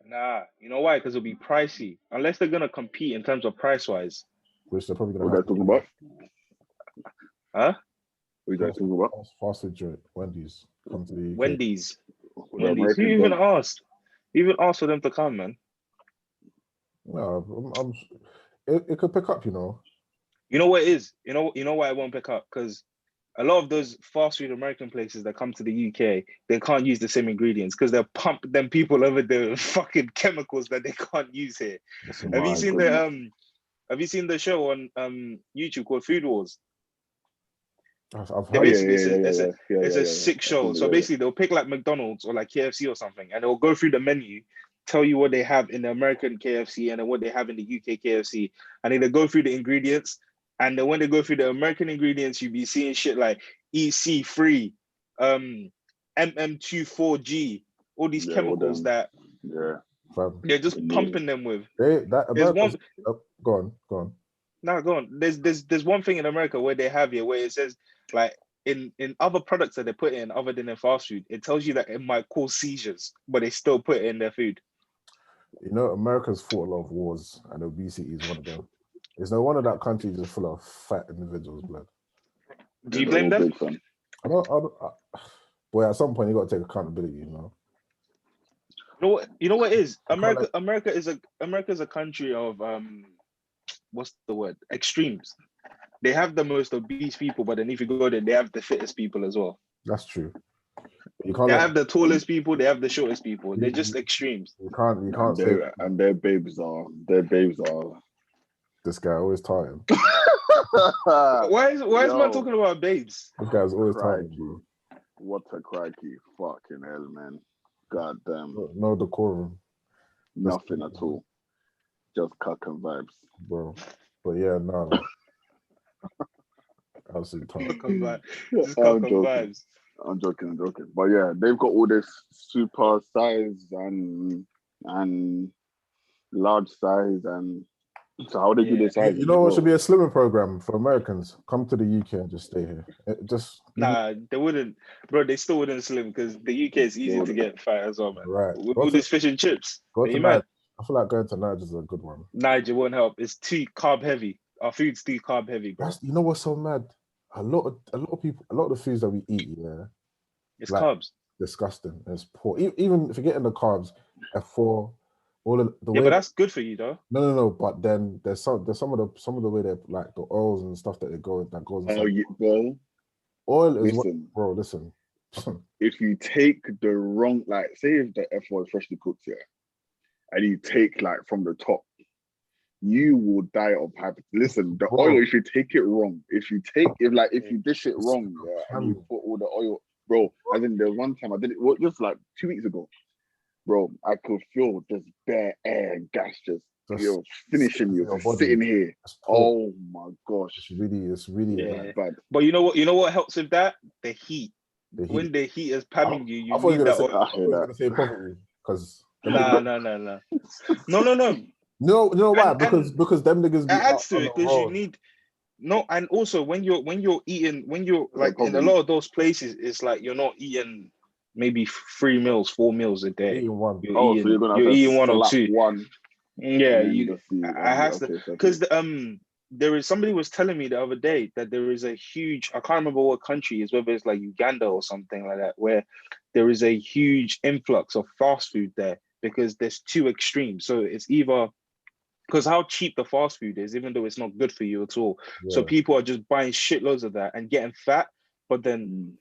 Nah, you know why? Because it'll be pricey. Unless they're gonna compete in terms of price wise. Which they're probably What gonna are have you talking about? Huh? What are you talking about? fast food joint, Wendy's, come to the UK. Wendy's. What the Wendy's. Who American even done? asked? Who even asked for them to come, man? No, it could pick up, you know. You know what it is? You know why it won't pick up? Because a lot of those fast food American places that come to the UK, they can't use the same ingredients because they're pumping them people over the fucking chemicals that they can't use here. Have you seen the show on YouTube called Food Wars? I've Yeah, heard basically, Yeah, it's a sick show. So basically, they'll pick like McDonald's or like KFC or something, and they'll go through the menu, tell you what they have in the American KFC and then what they have in the UK KFC, and then they go through the ingredients. And then when they go through the American ingredients, you'll be seeing shit like EC3, MM24G, all these chemicals that they're just pumping them with. There's one. Go on. No, go on. There's one thing in America where they have here where it says like in other products that they put in other than in fast food, it tells you that it might cause seizures, but they still put it in their food. You know, America's fought a lot of wars, and obesity is one of them. There's no wonder that country is full of fat individuals, blood. Do you blame them? Boy, at some point you got to take accountability, you know. You know what it is? America is a country of what's the word? Extremes. They have the most obese people, but then if you go there, they have the fittest people as well. That's true. They have the tallest people, they have the shortest people. They're just extremes. You can't say. And their babes are. This guy always tired. Why is man talking about babes? This guy's always tired, bro. What a crikey. Fucking hell, man. God damn. No decorum. Nothing at all. Just cock and vibes. Bro. But yeah, no. Absolutely tired. Just cock and vibes. I'm joking. But yeah, they've got all this super size and large size, and so how they do their size. You know what should be a slimming program for Americans? Come to the UK and just stay here. They wouldn't, bro. They still wouldn't slim because the UK is easy to get fat as well, man. Right. With all this fish and chips. I feel like going to Niger is a good one. Niger won't help. It's too carb heavy. Our food's too carb heavy, bro. You know what's so mad? A lot of people, a lot of the foods that we eat, it's like, carbs. Disgusting. It's poor. Even forgetting the carbs, F4, all of the way. But that's good for you, though. No. But then there's some of the way they're like the oils and stuff that goes. Bro. Oil is bro. Listen. If you take the wrong, like, say if the F1 is freshly cooked, and you take like from the top, you will die of hyper. Listen, the oil, if you take it wrong, if you dish it wrong, and you put all the oil, bro. As in, there was one time I did it, just like 2 weeks ago, bro. I could feel just bare air and gas just finishing you, sitting here. Oh my gosh, it's really bad. But you know what helps with that? The heat. When the heat is pamming you need that oil. I was gonna say poverty because no. No, you know why? Because them niggas it adds to it because you need and also when you're like in a lot of those places, it's like you're not eating maybe 4 meals a day. One. You're eating one or two. One. Yeah, I have to because there is somebody was telling me the other day that there is a huge, I can't remember what country is, whether it's like Uganda or something like that, where there is a huge influx of fast food there because there's two extremes. So it's either because how cheap the fast food is, even though it's not good for you at all. Yeah. So people are just buying shitloads of that and getting fat, but then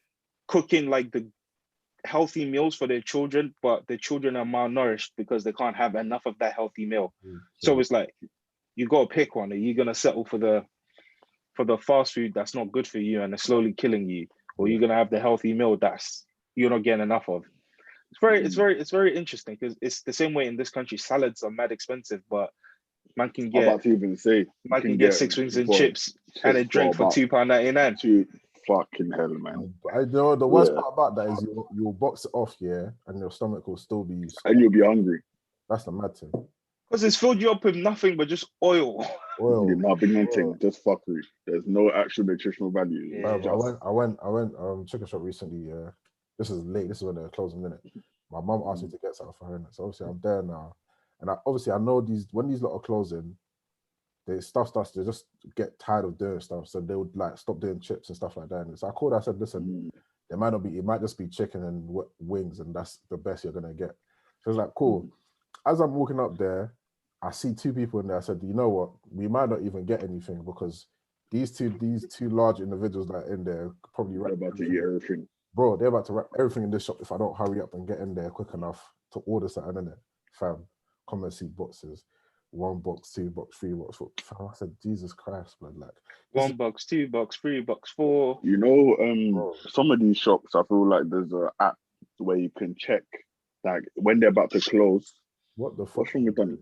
cooking like the healthy meals for their children, but the children are malnourished because they can't have enough of that healthy meal. So it's like, you got to pick one. Are you going to settle for the fast food that's not good for you and it's slowly killing you? Or you're going to have the healthy meal that's you're not getting enough of? It's very interesting because it's the same way in this country. Salads are mad expensive, but man can get 6 wings and chips and a drink for £2.99. Fucking hell, man. I know the worst part about that is you'll box it off, and your stomach will still be and you'll be hungry. That's the mad thing. Because it's filled you up with nothing but just oil. You're not big nothing, just fuckery. There's no actual nutritional value. I went chicken shop recently. This is late. This is when they're closing, minute. My mum asked me to get something for her, so obviously I'm there now. And I know when these lot are closing, they just get tired of doing stuff, so they would like stop doing chips and stuff like that. And so I called her, I said, listen, it might just be chicken and wings, and that's the best you're gonna get. She was like, cool. As I'm walking up there, I see 2 people in there. I said, you know what? We might not even get anything because these two large individuals that are in there probably about to eat everything. Bro, they're about to wrap everything in this shop if I don't hurry up and get in there quick enough to order something in it. Fam, come and see boxes. 1 box, 2 box, 3 box. Fam, I said, Jesus Christ, man. Like 1 box, 2 box, 3 box, 4. You know, some of these shops, I feel like there's an app where you can check like when they're about to close. What the fuck? What's wrong with them?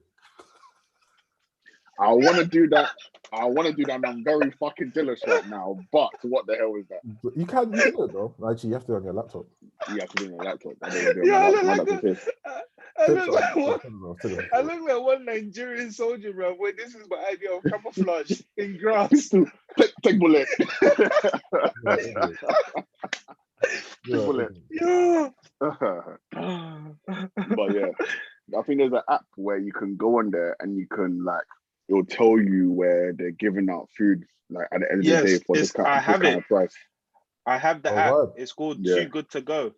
I want to do that. And I'm very fucking jealous right now. But what the hell is that? You can do it though. Actually, you have to do it on your laptop. You have to do it on your laptop. I look like one Nigerian soldier, bro. Wait, this is my idea of camouflage in grass. Take bullet. Yeah. But yeah, I think there's an app where you can go on there and you can like, it'll tell you where they're giving out food like at the end of the day for this kind of price. I have the app. What? It's called Too Good to Go.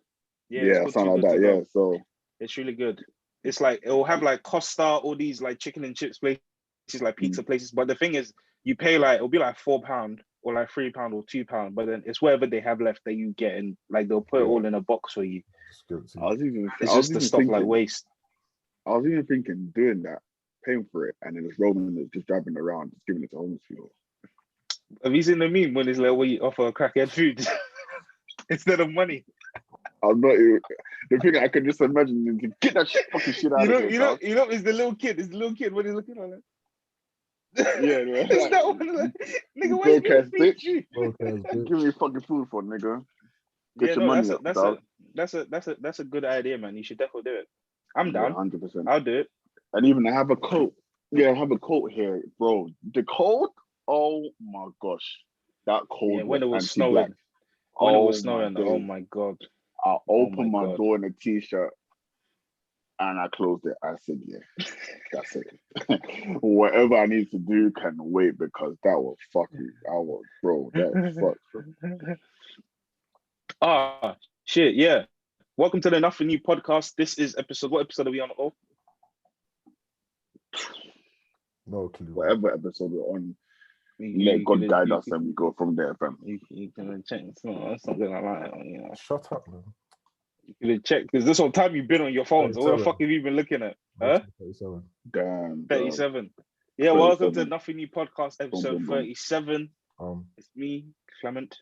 Yeah, something like that. Yeah, so it's really good. It's like it will have like Costa, all these like chicken and chips places, like pizza places. But the thing is, you pay like it'll be like £4 or like £3 or £2, but then it's whatever they have left that you get, and like they'll put it all in a box for you. It's just the stuff like waste. I was even thinking doing that, paying for it, and then it's Roman just driving around, just giving it to homeless people. Have you seen the meme when it's like, where you offer a crackhead food instead of money? I'm not even, the thing I can just imagine is get that fucking shit out of here. You know, it's the little kid. It's the little kid when he's looking at it. Yeah, man. It's that one. Like, nigga, why you giving me bitch? Give me fucking food for nigga. Get your money up, that's a good idea, man. You should definitely do it. I'm down. 100%. I'll do it. And even I have a coat. Yeah, I have a coat here, bro. The coat. Oh my gosh, that coat. Yeah, when it was snowing. When it was snowing. Oh my god. I opened my door in a t-shirt and I closed it. I said, yeah, that's it. Whatever I need to do can wait because that was fucking, bro, that was fucked. Ah, shit, yeah. Welcome to the Nothing New Podcast. This is what episode are we on? Oh? No clue. Whatever episode we're on, let God guide us and we go from there, fam. You can check something like that, you know. Shut up, man. You could check because this whole time you've been on your phones. What the fuck have you been looking at? Huh? 37. Damn. 37. Yeah, 37. Welcome to Nothing New Podcast, episode 37. It's me, Clement.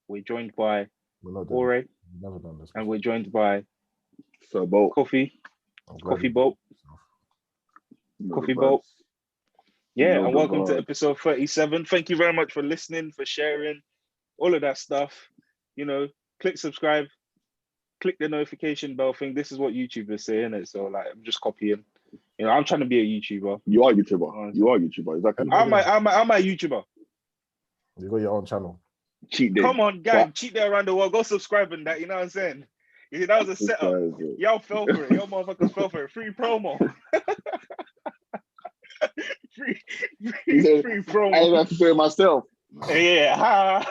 We're joined by Ore. Never done this. And we're joined by Boat. Coffee Boat. Yeah, and welcome to episode 37. Thank you very much for listening, for sharing, all of that stuff. You know, click subscribe, click the notification bell thing. This is what YouTubers say, innit? So like, I'm just copying. You know, I'm trying to be a YouTuber. You are a YouTuber. Exactly. I'm a YouTuber. You got your own channel. Cheat day. Come on, gang. Cheat day around the world. Go subscribe and that. You know what I'm saying? That was a setup. Y'all fell for it. Y'all motherfuckers fell for it. Free promo. free promo. I didn't have to do it myself. Yeah.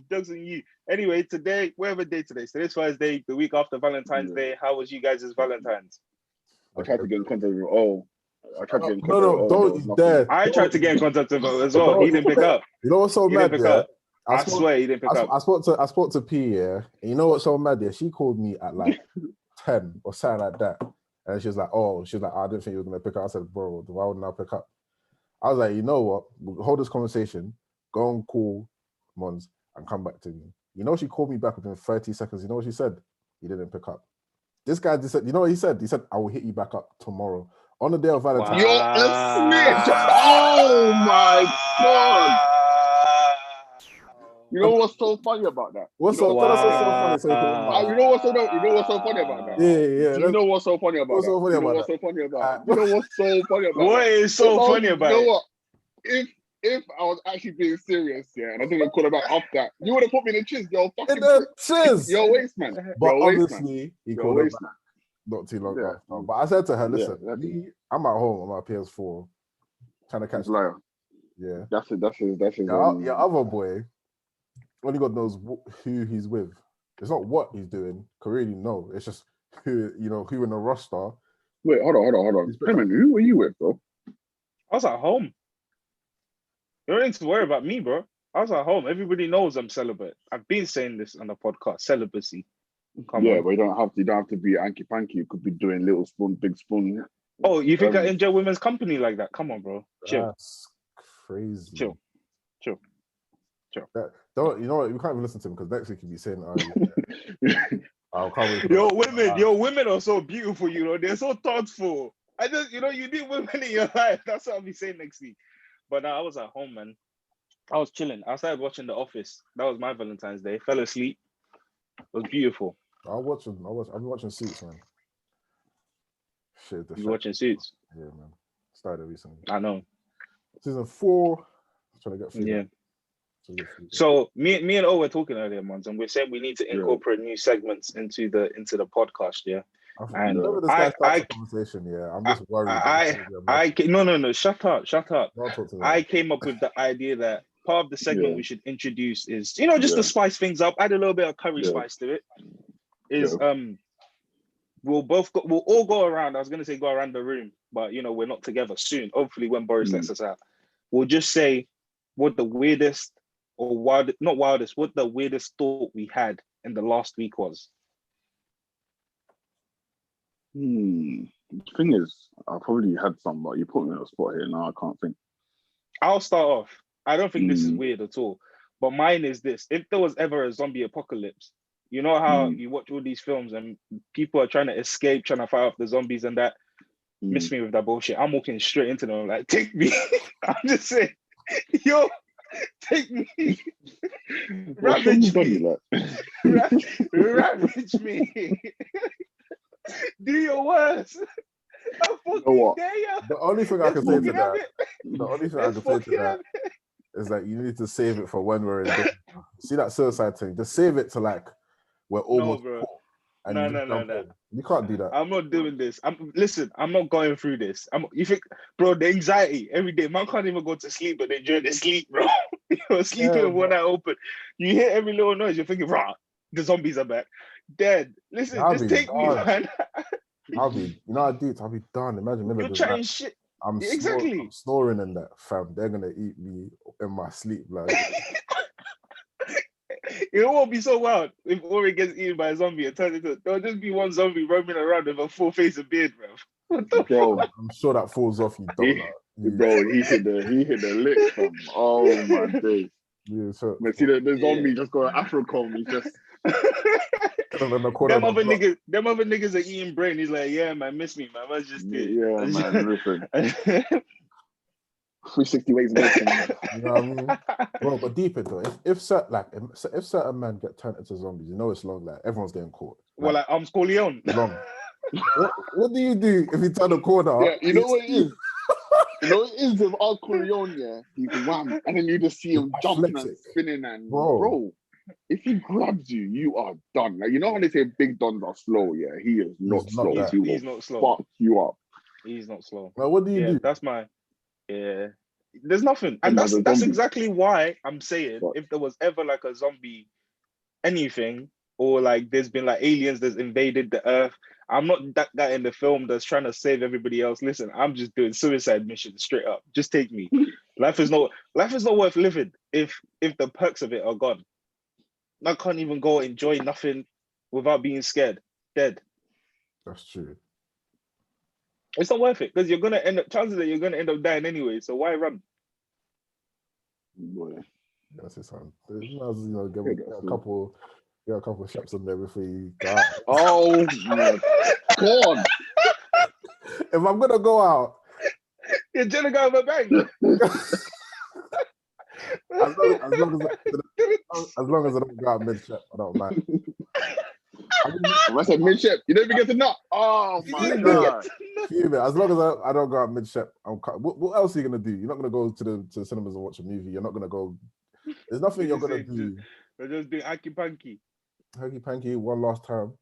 Doesn't you? Anyway, today, whatever day today. So today's Thursday, the week after Valentine's Day. How was you guys' Valentines? I tried to get in contact with I tried to get in contact No, don't dare. I tried to get in contact with him as well. He didn't pick up. You know what's so mad? Yeah? I swear he didn't pick up. I spoke to P, yeah. And you know what's so mad? Yeah, she called me at like 10 or something like that. And she was like, I didn't think you were gonna pick up. I said, bro, why wouldn't I pick up? I was like, you know what? We'll hold this conversation, go and call Mons and come back to me. You know, she called me back within 30 seconds. You know what she said? He didn't pick up. This guy just said, you know what he said? He said, I will hit you back up tomorrow. On the day of Valentine's. You're a snitch! Oh my God! You know what's so funny about that? Tell us what's so funny. You know what's so funny about that? Yeah. You know what's so funny about that? What is so funny about it? You know what? If I was actually being serious, yeah, and I didn't call about off that, you would have put me in the chiz, yo, fucking in the chiz. Yo, waste man. But obviously, he called him back. not too long after. But I said to her, listen, I'm at home on my PS4 trying to catch Liar. Yeah. That's his your other boy, only God knows who he's with. It's not what he's doing, really, no. It's just who in the roster. Wait, hold on. Clement, who were you with, bro? I was at home. You don't need to worry about me, bro. I was at home. Everybody knows I'm celibate. I've been saying this on the podcast. Celibacy. Come on. But you don't have to be anky panky. You could be doing little spoon, big spoon. Oh, you think I enjoy women's company like that? Come on, bro. Chill. That's crazy. Chill. You know what? We can't even listen to him because next week he'll be saying, I can't wait. Your women are so beautiful, they're so thoughtful. You need women in your life. That's what I'll be saying next week. But I was at home, man. I was chilling. I started watching The Office. That was my Valentine's Day. Fell asleep. It was beautiful. I've been watching Suits, man. Shit, You're watching Suits? Yeah, man. Started recently. I know. Season 4. Trying to get through. Yeah. So me and O were talking earlier, Mons, and we're saying we need to incorporate new segments into the podcast, yeah. And whenever this guy starts a conversation, I'm just worried. No, shut up. I came up with the idea that part of the segment we should introduce is, just to spice things up, add a little bit of curry spice to it. We'll all go around. I was gonna say go around the room, but we're not together soon. Hopefully, when Boris lets us out, we'll just say what the weirdest what the weirdest thought we had in the last week was. The thing is, I probably had some, but you put me on the spot here. Now I can't think. I'll start off. I don't think this is weird at all, but mine is this: if there was ever a zombie apocalypse, you know how you watch all these films and people are trying to escape, trying to fight off the zombies and that. Miss me with that bullshit. I'm walking straight into them like, take me. I'm just saying, yo, take me. Ravage me. Ravage me. Do your worst. I'm fucking there. The only thing I can say to that is that you need to save it for when we're in. See that suicide thing? Just save it to like we're almost. No, bro. And No. You can't do that. I'm not doing this. I'm not going through this. You think, bro, the anxiety every day. Man can't even go to sleep, but they enjoy the sleep, bro. You're sleeping with one eye open. You hear every little noise. You're thinking, rah, the zombies are back. Dead. Listen, just take me, man. I'll be done. Imagine you're trying shit. I'm snoring in that, fam. They're gonna eat me in my sleep, like. It won't be so wild if Ori gets eaten by a zombie and turns into. There'll just be one zombie roaming around with a full face of beard, bro. Bro, I'm sure that falls off you, bro. He hit the lips, fam. Oh my days. Yeah, so, but see the zombie just got an Afrocom. He's just. Them other niggas are eating brain. He's like, yeah, man, miss me, man. Let's just do it. Yeah, man, listen. 360 ways away from me. You know what I mean? Bro, but deep into it, if certain men get turned into zombies, it's long. Like everyone's getting caught. Well, like I'm Scorleone. Long. What do you do if you turn a corner? Yeah, you know what it is. You know what it is with Al Corleone, yeah? He's wham, and then you just see him jumping and spinning, and bro, if he grabs you, you are done. Like, you know how they say big dons are slow? Yeah, he is not slow. He's not slow. Fuck you up. He's not slow. Well, what do you do? That's my. Yeah, there's nothing, and that's exactly why I'm saying if there was ever like a zombie, anything, or like there's been like aliens that's invaded the earth. I'm not that guy in the film that's trying to save everybody else. Listen, I'm just doing suicide missions straight up. Just take me. Life is not worth living if the perks of it are gone. I can't even go enjoy nothing without being scared. Dead. That's true. It's not worth it because chances that you're gonna end up dying anyway. So why run? Boy. That's it, son. Get a couple shots on there before you die. Oh my God! If I'm gonna go out, you're gonna go over bank. As long as I don't go out mid-ship, I don't mind. I said mid-ship. You don't even get to nut. Oh my God. As long as I don't go out mid-ship, what else are you going to do? You're not going to go to the cinemas and watch a movie. You're not going to go. There's nothing you're going to do. We're just doing hanky-panky. Hanky-panky one last time.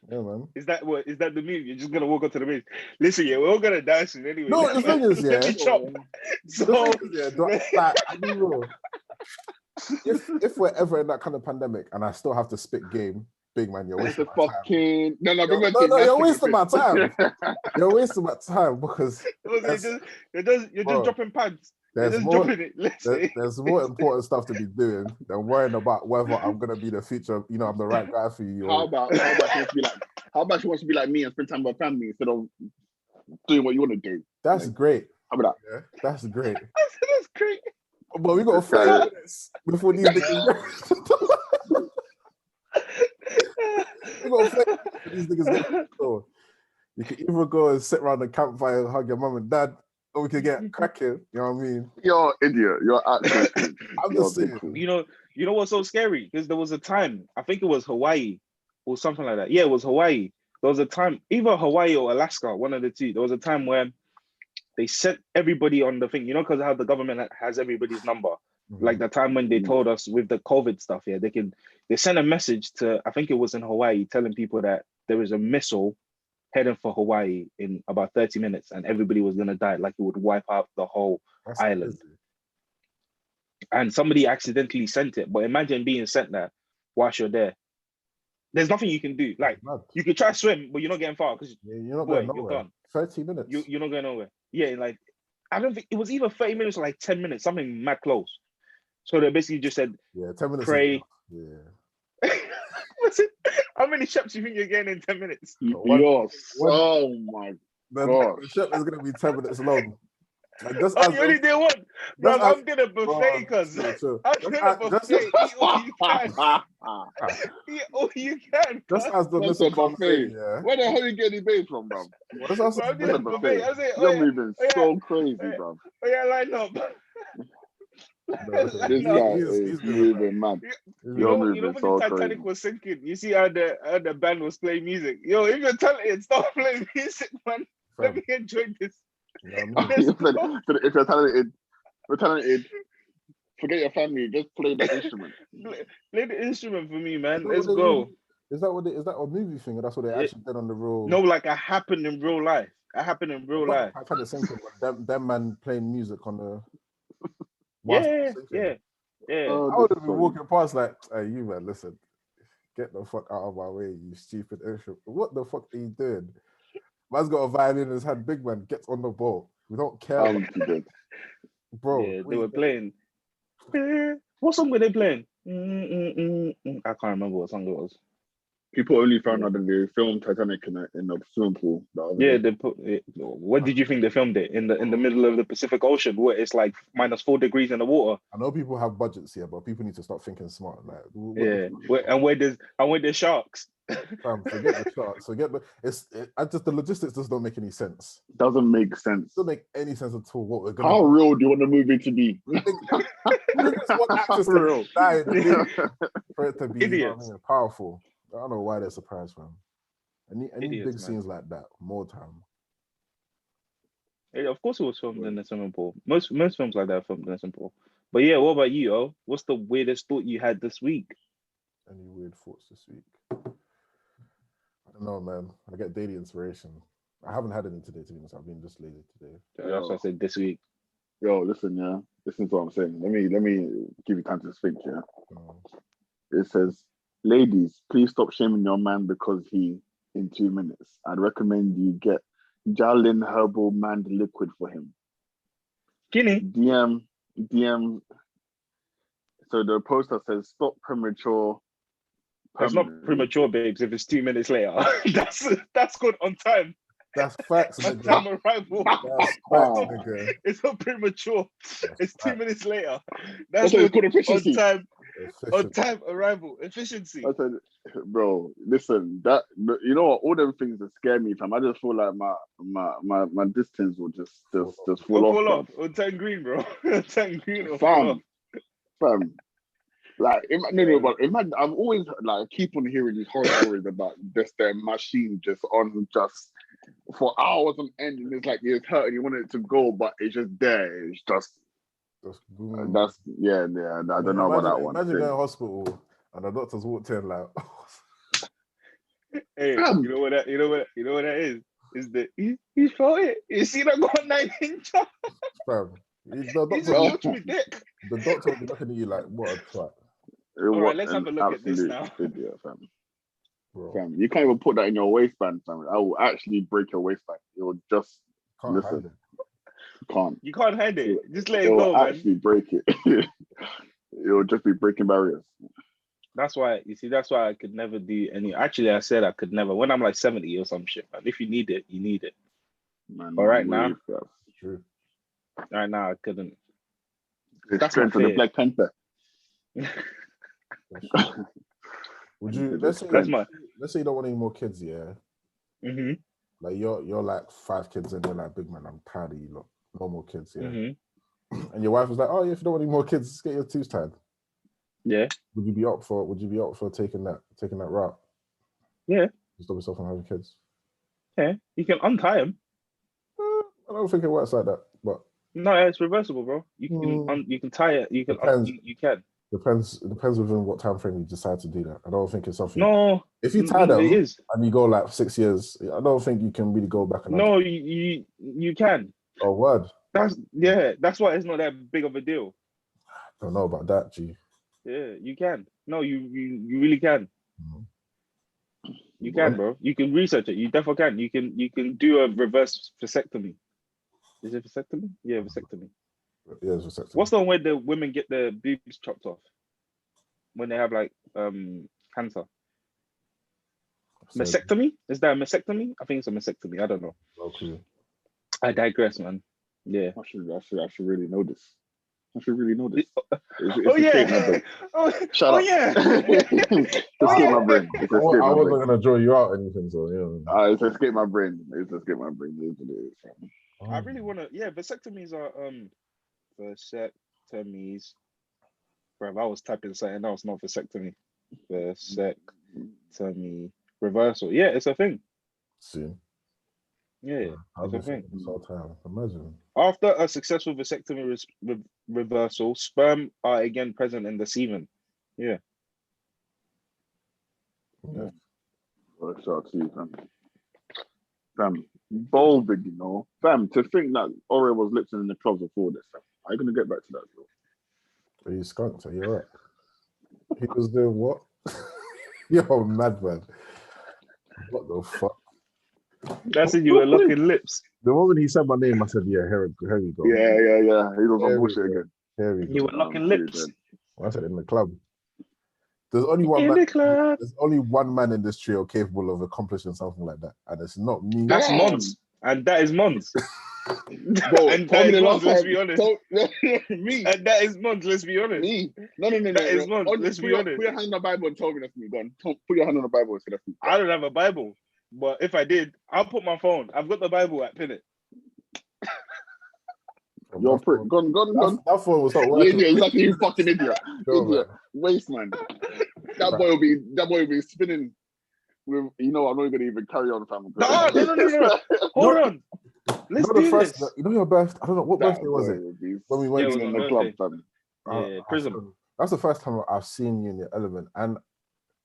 Yeah, man. Is that what? Is that the move? You're just gonna walk up to the maze. Listen, yeah, we're all gonna dance anyway. No, the thing is, Let me chop. So, I mean, bro, if we're ever in that kind of pandemic and I still have to spit game, big man, you're wasting my time. No, you're wasting my time. You're wasting my time because you're just dropping pads. There's more important stuff to be doing than worrying about whether I'm gonna be the future. You know, I'm the right guy for you. How about she wants to be like me and spend time with her family instead of doing what you want to do? That's great. How about that? Yeah, that's great. That's great. But we got 30 minutes before these niggas. We got 30 minutes before these niggas get so you can either go and sit around the campfire and hug your mum and dad, or we could get cracking. You know what I mean? You're an idiot. You're actually. I'm just saying. You know what's so scary? Because there was a time, I think it was Hawaii or something like that. Yeah, it was Hawaii. There was a time, either Hawaii or Alaska, one of the two. There was a time where they sent everybody on the thing, you know, because how the government has everybody's number. Mm-hmm. Like the time when they told us with the COVID stuff, yeah, they sent a message to, I think it was in Hawaii, telling people that there is a missile heading for Hawaii in about 30 minutes and everybody was going to die, like it would wipe out the whole island. Crazy. And somebody accidentally sent it. But imagine being sent that whilst you're there. There's nothing you can do. Like, you could try to swim, but you're not getting far because you're not going nowhere. You're done. 30 minutes. You're not going nowhere. Yeah, like, I don't think, it was either 30 minutes or like 10 minutes, something mad close. So they basically just said, 10 minutes. Pray. Yeah. What's it? How many shots do you think you're getting in 10 minutes? Oh my God. The shot is going to be 10 minutes long. Like you only did one. Bro, I'm getting a buffet, cuz. I'm getting a buffet. Eat all you can. Eat all you can. Just as the buffet. Yeah. Where the hell are you getting bait from, bro? I'm getting a buffet. You're moving so crazy, bro. Oh yeah, line up. This guy is moving mad. You know when the Titanic was sinking, you see how the band was playing music. Yo, if you're talented, stop playing music, man. Let me enjoy this. If you're talented, forget your family. Just play the instrument. Play the instrument for me, man. Let's go. Is that a movie thing, or that's what they actually did on the real? No, like it happened in real life. It happened in real life. I've had the same thing. Them man playing music on the. Yeah. I would have been walking past like, hey, you man, listen, get the fuck out of my way, you stupid instrument. What the fuck are you doing? Man's got a violin in his hand, big man, gets on the ball. We don't care. Bro. Yeah, they were playing. What song were they playing? I can't remember what song it was. People only found out that they filmed Titanic in the swimming pool. They put. What did you think they filmed it in the middle of the Pacific Ocean, where it's like -4 degrees in the water? I know people have budgets here, but people need to start thinking smart. Like, where there's sharks. Forget the sharks. The logistics just don't make any sense. Doesn't make sense. Doesn't make any sense at all. What we're gonna. How real do you want the movie to be? Real. For it to be, powerful. I don't know why they're surprised, man. Any big scenes like that, more time. Yeah, of course it was filmed in the swimming pool. Most films like that are filmed in the swimming pool. But yeah, what about you, oh? What's the weirdest thought you had this week? Any weird thoughts this week? I don't know, man. I get daily inspiration. I haven't had any today, to be honest. I've been just lazy today. That's what I said this week. Yo, listen, yeah. Listen to what I'm saying. Let me give you time to think, yeah. It says, ladies, please stop shaming your man because in 2 minutes. I'd recommend you get Jalen Herbal Man Liquid for him. Guinea. DM. So the poster says, stop premature. It's not premature, babes, if it's 2 minutes later. that's good on time. That's facts. On time arrival. That's facts, nigga. It's not premature. It's 2 minutes later. That's what it's called, efficiency. On time arrival. Efficiency. I said, bro, listen, you know what? All them things that scare me, fam. I just feel like my distance will just fall off. On time green, bro. On time green. Fam. Like, but imagine, I've always keep on hearing these horror stories about this their machine just for hours on end, and it's like it's hurt and you want it to go, but it's just there. It's just I don't know about that one. Imagine going to hospital and the doctors walked in like, Hey, you know what that is? Is that he felt it? You see that got 9-inch? Fam, He said, watch me dick. the doctor will be looking at you like, what a twat. All right, let's have a look at this now. Idiot, fam. Fam, you can't even put that in your waistband, fam. I will actually break your waistband. It will just listen. You can't hide it. Just let it go, man. Actually break it. It'll just be breaking barriers. That's why I could never do any. Actually, I said I could never. When I'm like 70 or some shit, man. If you need it, you need it. Man, but right now, true. Right now, I couldn't. That's strength of the Black Panther. Would you? Let's say you don't want any more kids, yeah. Mm-hmm. Like you're like 5 kids and you're like, big man, I'm tired of you lot. No more kids, yeah. Mm-hmm. And your wife was like, oh yeah, if you don't want any more kids, just get your tubes tied. Yeah. Would you be up for taking that route? Yeah. To stop yourself from having kids. Yeah, you can untie them. I don't think it works like that, but no, it's reversible, bro. You can tie it. You can. You can. Depends within what time frame you decide to do that. I don't think it's something. No, if you tie them it is. And you go like 6 years, I don't think you can really go back. And no, you can. Oh, word. That's why it's not that big of a deal. I don't know about that, G. Yeah, you can. No, you really can. You can, bro. You can research it. You definitely can. You can do a reverse vasectomy. Is it vasectomy? Yeah, vasectomy. Yeah, it's vasectomy. What's the one where the women get their boobs chopped off when they have like cancer? Mastectomy? Is that a mastectomy? I think it's a mastectomy. I don't know. Okay. I digress, man. Yeah. I should really know this. I should really know this. Shut up. Yeah. Escape my brain. I wasn't gonna draw you out or anything, so yeah. It's escape my brain. I really wanna. Yeah, vasectomies are vasectomies. Bro, I was typing something else, not vasectomy. Vasectomy reversal. Yeah, it's a thing. See. Yeah, it's a thing. This whole time. Imagine. After a successful vasectomy reversal, sperm are again present in the semen. Yeah. Works out to you, fam. Bolded, you know. Fam, to think that Oreo was listening in the clubs before this, fam. Are you going to get back to that, bro? Are you skunked? Are you alright? He was doing what? Yo, mad man. What the fuck? That's it, you were locking lips. The moment he said my name, I said, yeah, here we go. Yeah. He was on bullshit again. Here we go. You were locking lips. I said in the club. There's only one man. There's only one man in this trio capable of accomplishing something like that, and it's not me. That's Mons, and that is Mons. Bro, and that is Mons, let's be honest. Me. And that is Mons, let's be honest. Me. No. That is Mons, let's be honest. Put your hand on the Bible and tell me that's me. Go on. Put your hand on the Bible and say that's me. I don't have a Bible, but if I did, I'll put my phone. I've got the Bible at pin it. You're a prick. Gone. That phone was not working. Yeah, exactly. You fucking idiot. Idiot. Waste man. That boy will be spinning. With, I'm not gonna even carry on, fam. No. Hold on. Let's do this. You know your birthday? I don't know what birthday was it when we went in the club, fam. Yeah, Prism. That's the first time I've seen you in your element, and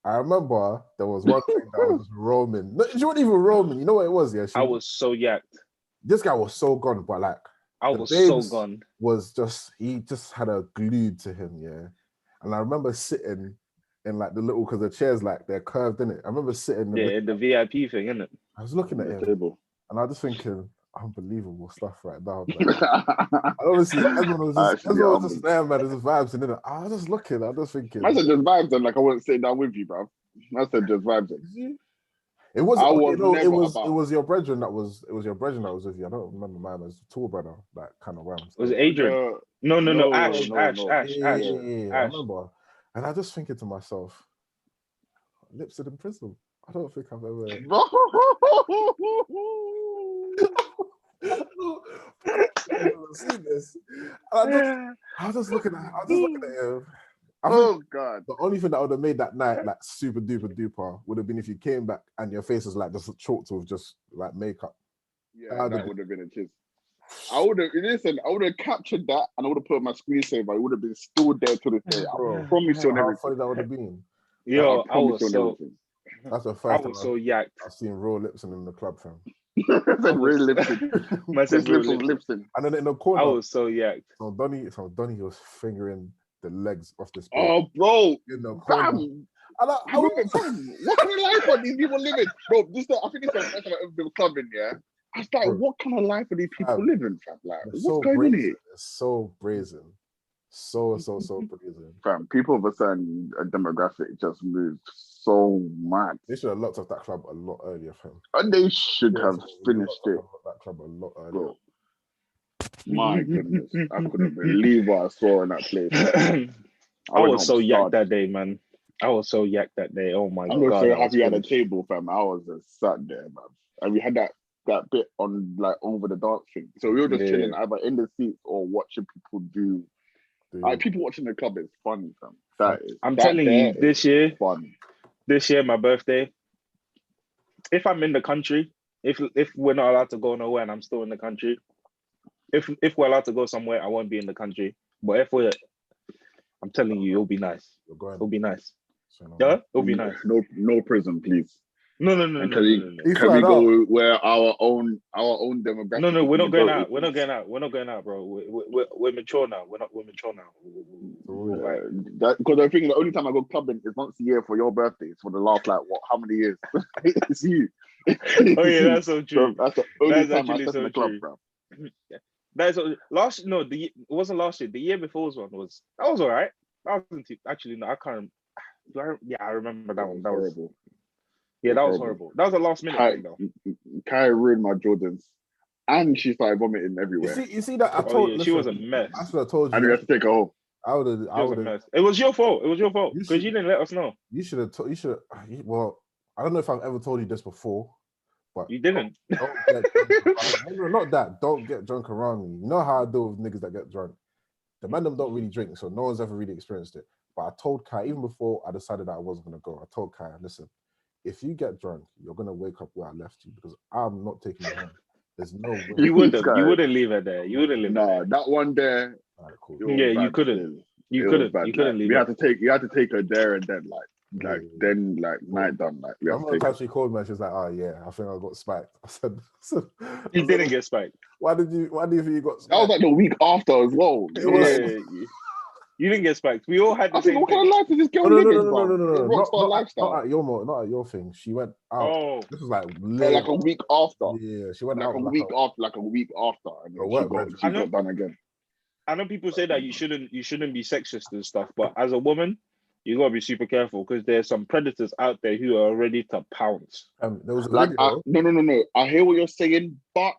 I remember there was one thing that was just roaming. No, you weren't even roaming. You know what it was? Yeah, I was so yacked. This guy was so gone, but like I was so gone. He just had a glued to him, yeah. And I remember sitting in like the little, because the chairs like they're curved in it. I remember sitting in the VIP thing, isn't it? I was looking at him table. And I was just thinking, unbelievable stuff right now. Honestly, everyone was just there, man. There's vibes in it. I was just looking. I was just thinking. I said just vibes, and like I wouldn't sit down with you, bro. I said just vibes. It wasn't. It was your brethren that was. It was your brethren that was with you. I don't remember mine. It was tall brother, like kind of round. Was it Adrian? No. Ash. Yeah, I remember. And I just thinking to myself, lips in prison. I don't think I've ever. seen this. I was just looking at him. Oh God! The only thing that would have made that night like super duper would have been if you came back and your face was like just chalked with just like makeup. Yeah, that would have been a kiss. I would have captured that and I would have put my screensaver. It would have been stored there to this day. I promise you on everything. How funny that would have been. Yo, I was That's the I first was time so yacked. I've seen real Lipson in the club, fam. Said real Lipson. Man said real Lipson. Lipson. And then in the corner, I was so yacked. so Donny was fingering the legs off this boy. Oh, bro. In the corner. Fam. What kind of life are these people living? Bro, I think it's the first time I've ever been clubbing, yeah? I was like, what kind of life are these people living, fam? Like, what's going on here? It's so brazen. So brazen. Fam, people of a certain demographic just moved so mad. They should have locked up that club a lot earlier, fam. And they should have finished it. That club a lot earlier. Bro. My goodness. I couldn't believe what I saw in that place. I was so yacked that day, man. I was so yacked that day. Oh my God. I'm so happy we had a table, fam. I was just sat there, man. And we had that bit on like over the dance thing. So we were just chilling either in the seats or watching people do. Like people watching the club is fun, fam. I'm telling you, this year, fun. This year, my birthday. If I'm in the country, if we're not allowed to go nowhere and I'm still in the country, if we're allowed to go somewhere, I won't be in the country. But I'm telling you, it'll be nice. It'll be nice. Yeah, it'll be nice. No prison, please. No. Can we go where our own demographic? No, we're not going out. We're not going out, bro. We're mature now. We're mature now. Because I think the only time I go clubbing is once a year for your birthday. It's for the last how many years? It's you. Oh yeah, that's so true. So that's the only time I step in the club, bro. That's it wasn't last year. The year before that was all right. That wasn't actually no. I can't. Yeah, I remember that one. That was horrible. Yeah, that was horrible. That was a last minute thing though. Kai ruined my Jordans, and she started vomiting everywhere. You see that? I told listen, she was a mess. I should have told you. And we had to take her home. I would have. It was your fault. Because you didn't let us know. You should have. Well, I don't know if I've ever told you this before, but you didn't. Don't get drunk. Not that. Don't get drunk around me. You know how I deal with niggas that get drunk. The man them don't really drink, so no one's ever really experienced it. But I told Kai, even before I decided that I wasn't gonna go, I told Kai, listen, if you get drunk, you're gonna wake up where I left you because I'm not taking you home. There's no way. You wouldn't leave her there. You wouldn't leave her there. That one there. All right, cool. Yeah, you couldn't. You couldn't leave. You had to take her there and then then night done. Like we have to take she called me and she was like, oh yeah, I think I got spiked. I said you didn't get spiked. Why do you think you got spiked? That was like the week after as well. You didn't get spiked. We all had the same. What kind of life is this girl living? No. Not at your thing. She went out. Oh, this was like a week after. Yeah, she went like out a week after, and then she got done again. I know people say that you shouldn't be sexist and stuff, but as a woman, you gotta be super careful because there's some predators out there who are ready to pounce. There was no. I hear what you're saying, but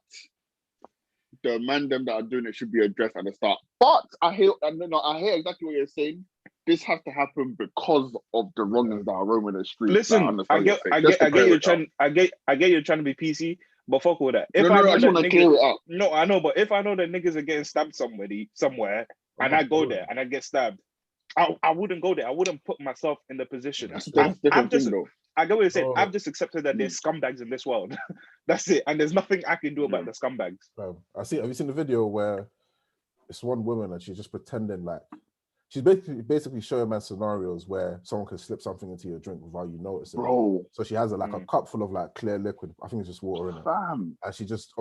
the man them that are doing it should be addressed at the start. But I hear exactly what you're saying. This has to happen because of the wrongness that are roaming the streets. Listen, I get you're trying to be PC, but fuck all that. I just want to clear it up. No, I know, but if I know that niggas are getting stabbed somewhere, and I go there and I get stabbed, I wouldn't go there. I wouldn't put myself in the position. I get what you're saying. I've just accepted that there's scumbags in this world. That's it. And there's nothing I can do about the scumbags. Have you seen the video where it's one woman and she's just pretending like she's basically showing man scenarios where someone can slip something into your drink without you noticing. Bro. So she has a cup full of like clear liquid. I think it's just water in it. Bam. And she's just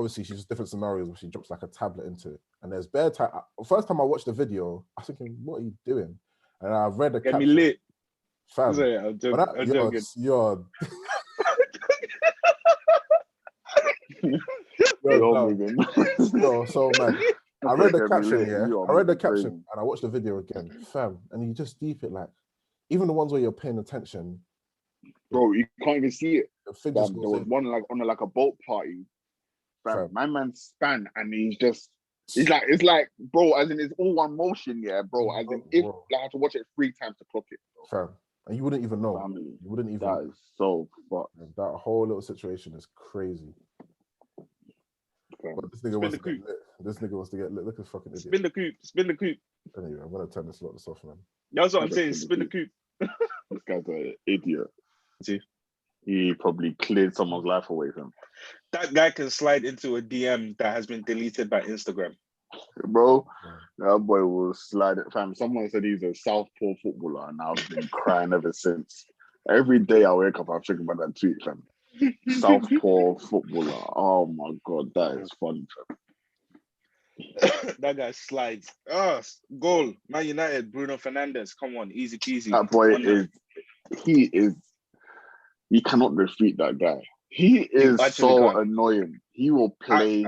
different scenarios where she drops like a tablet into it. And there's bare time. First time I watched the video, I was thinking, what are you doing? And I read the caption. Get me lit. Fam, I'm joking. You're so man. I read the caption, I read the caption and I watched the video again, fam. And you just deep it like, even the ones where you're paying attention, bro. You can't even see it. There was one like on a boat party. Fam. My man span and it's like, bro, as in it's all one motion, yeah, bro. As in if I have to watch it 3 times to clock it, bro. Fam. And you wouldn't even know. Family. You wouldn't even. That is so fucked. That whole little situation is crazy. But this nigga wants to get lit. This nigga wants to get lit. Look at fucking idiot. Spin the coop. Anyway, I'm gonna turn this off, man. That's what I'm saying. Spin the coop. This guy's an idiot. See? He probably cleared someone's life away from him. That guy can slide into a DM that has been deleted by Instagram. Bro, that boy will slide it, fam. Someone said he's a southpaw footballer, and I've been crying ever since. Every day I wake up, I'm thinking about that tweet, fam. Southpaw footballer. Oh my god, that is funny, fam. That guy slides. Goal. Man United, Bruno Fernandes. Come on, easy peasy. That boy you cannot defeat that guy. He is so annoying. He will play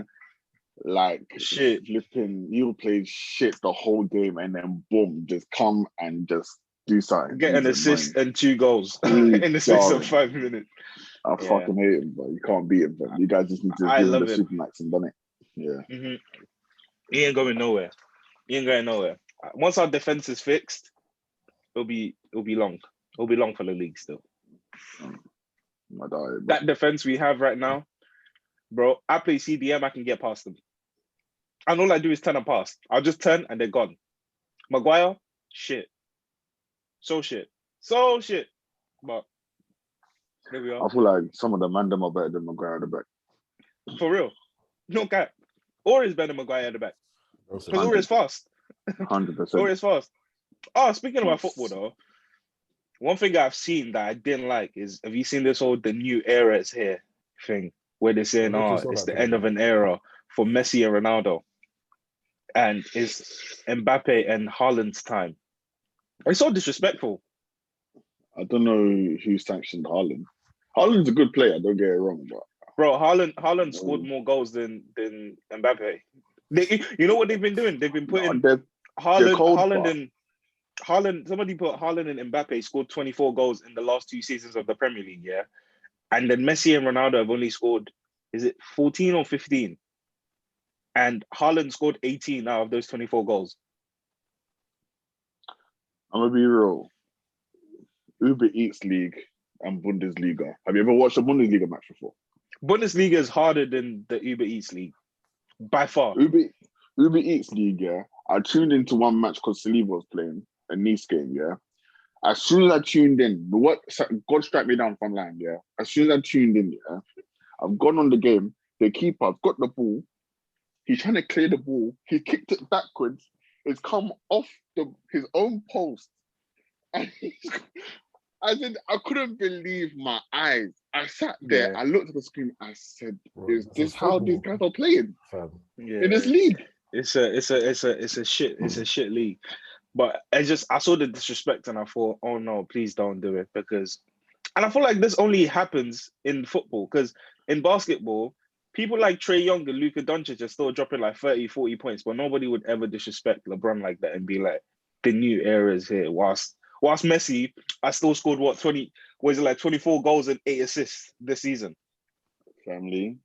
like shit. He will play shit the whole game and then boom, just come and just do something. Get an assist and 2 goals in the space of 5 minutes. I fucking hate him, but you can't beat him. But you guys just need to give him the Supermax and done it. Yeah. Mm-hmm. He ain't going nowhere. Once our defense is fixed, it'll be long. It'll be long for the league still. That defense we have right now, bro, I play CDM, I can get past them. And all I do is turn and pass. I'll just turn and they're gone. Maguire, shit. So shit. But there we are. I feel like some of the man them are better than Maguire at the back. For real. No cap. Or is better than Maguire at the back. Because Or is fast. 100%. Or is fast. Oh, speaking about football though, one thing I've seen that I didn't like is, have you seen this whole the new era is here thing where they're saying, it's the end of an era for Messi and Ronaldo, and it's Mbappe and Haaland's time. It's so disrespectful. I don't know who sanctioned Haaland. Haaland's a good player, don't get it wrong, but bro, Haaland scored more goals than Mbappe. You know what they've been doing? They've been putting Haaland. Somebody put Haaland and Mbappe scored 24 goals in the last 2 seasons of the Premier League, yeah? And then Messi and Ronaldo have only scored, is it 14 or 15? And Haaland scored 18 out of those 24 goals. I'm going to be real. Uber Eats League and Bundesliga. Have you ever watched a Bundesliga match before? Bundesliga is harder than the Uber Eats League. By far. Uber Eats League, yeah? I tuned into one match because Saliba was playing. A Nice game, yeah. As soon as I tuned in, God strike me down from line, yeah. As soon as I tuned in, yeah, I've gone on the game. The keeper's got the ball. He's trying to clear the ball. He kicked it backwards. It's come off his own post, and I couldn't believe my eyes. I sat there. Yeah. I looked at the screen. I said, "Is this how these guys are playing in this league?" It's a shit league. But I saw the disrespect and I thought, oh no, please don't do it. And I feel like this only happens in football, because in basketball, people like Trae Young and Luka Doncic are still dropping like 30, 40 points, but nobody would ever disrespect LeBron like that and be like, the new era is here. Whilst Messi, I still scored 24 goals and 8 assists this season. Family,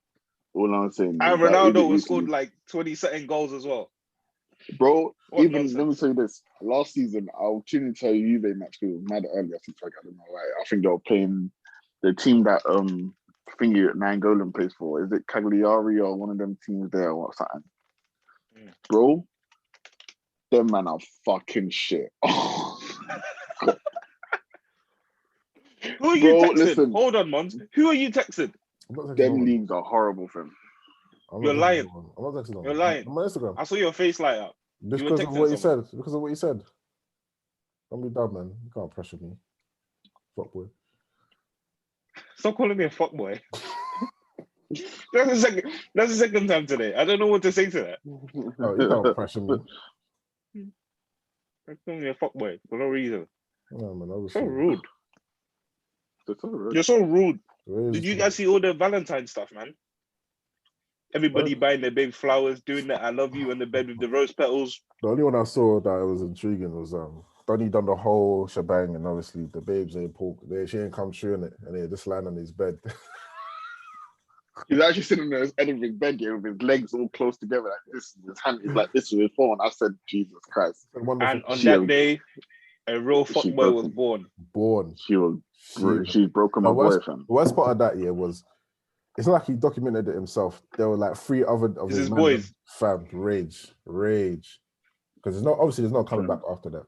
all I'm saying. And Ronaldo scored like 20-something goals as well. Bro, let me tell you this. Last season, I was tuning into a Juve match because it was mad early. I don't know why. I think they were playing the team that thingy Nainggolan plays for. Is it Cagliari or one of them teams there or something? Bro, them man are fucking shit. Who are you texting? Listen, hold on, Mons. Who are you texting? Them leagues are horrible, fam. You're lying. I'm not texting. You're lying. I'm on Instagram. I saw your face light up. Because of what you said. Because of what you said. Don't be dumb, man. You can't pressure me. Fuckboy. Stop calling me a fuckboy. That's the second time today. I don't know what to say to that. No, you can't pressure me. You're calling me a fuckboy for no reason. No, man, that was so rude. That's so rude. You're so rude. Did you guys see all the Valentine stuff, man? Everybody buying their baby flowers, doing that I love you on the bed with the rose petals. The only one I saw that was intriguing was Donny done the whole shebang, and obviously the babes ain't she ain't come true in it, and they just lying on his bed. He's actually sitting there at the end of his bed here with his legs all close together like this. His hand is like this with his phone. I said, Jesus Christ. And on that day, a real fuckboy was born. She broke my boyfriend. The worst part of that year was, it's not like he documented it himself. There were like 3 other of his boys. Fam, rage. Because there's no coming back after that.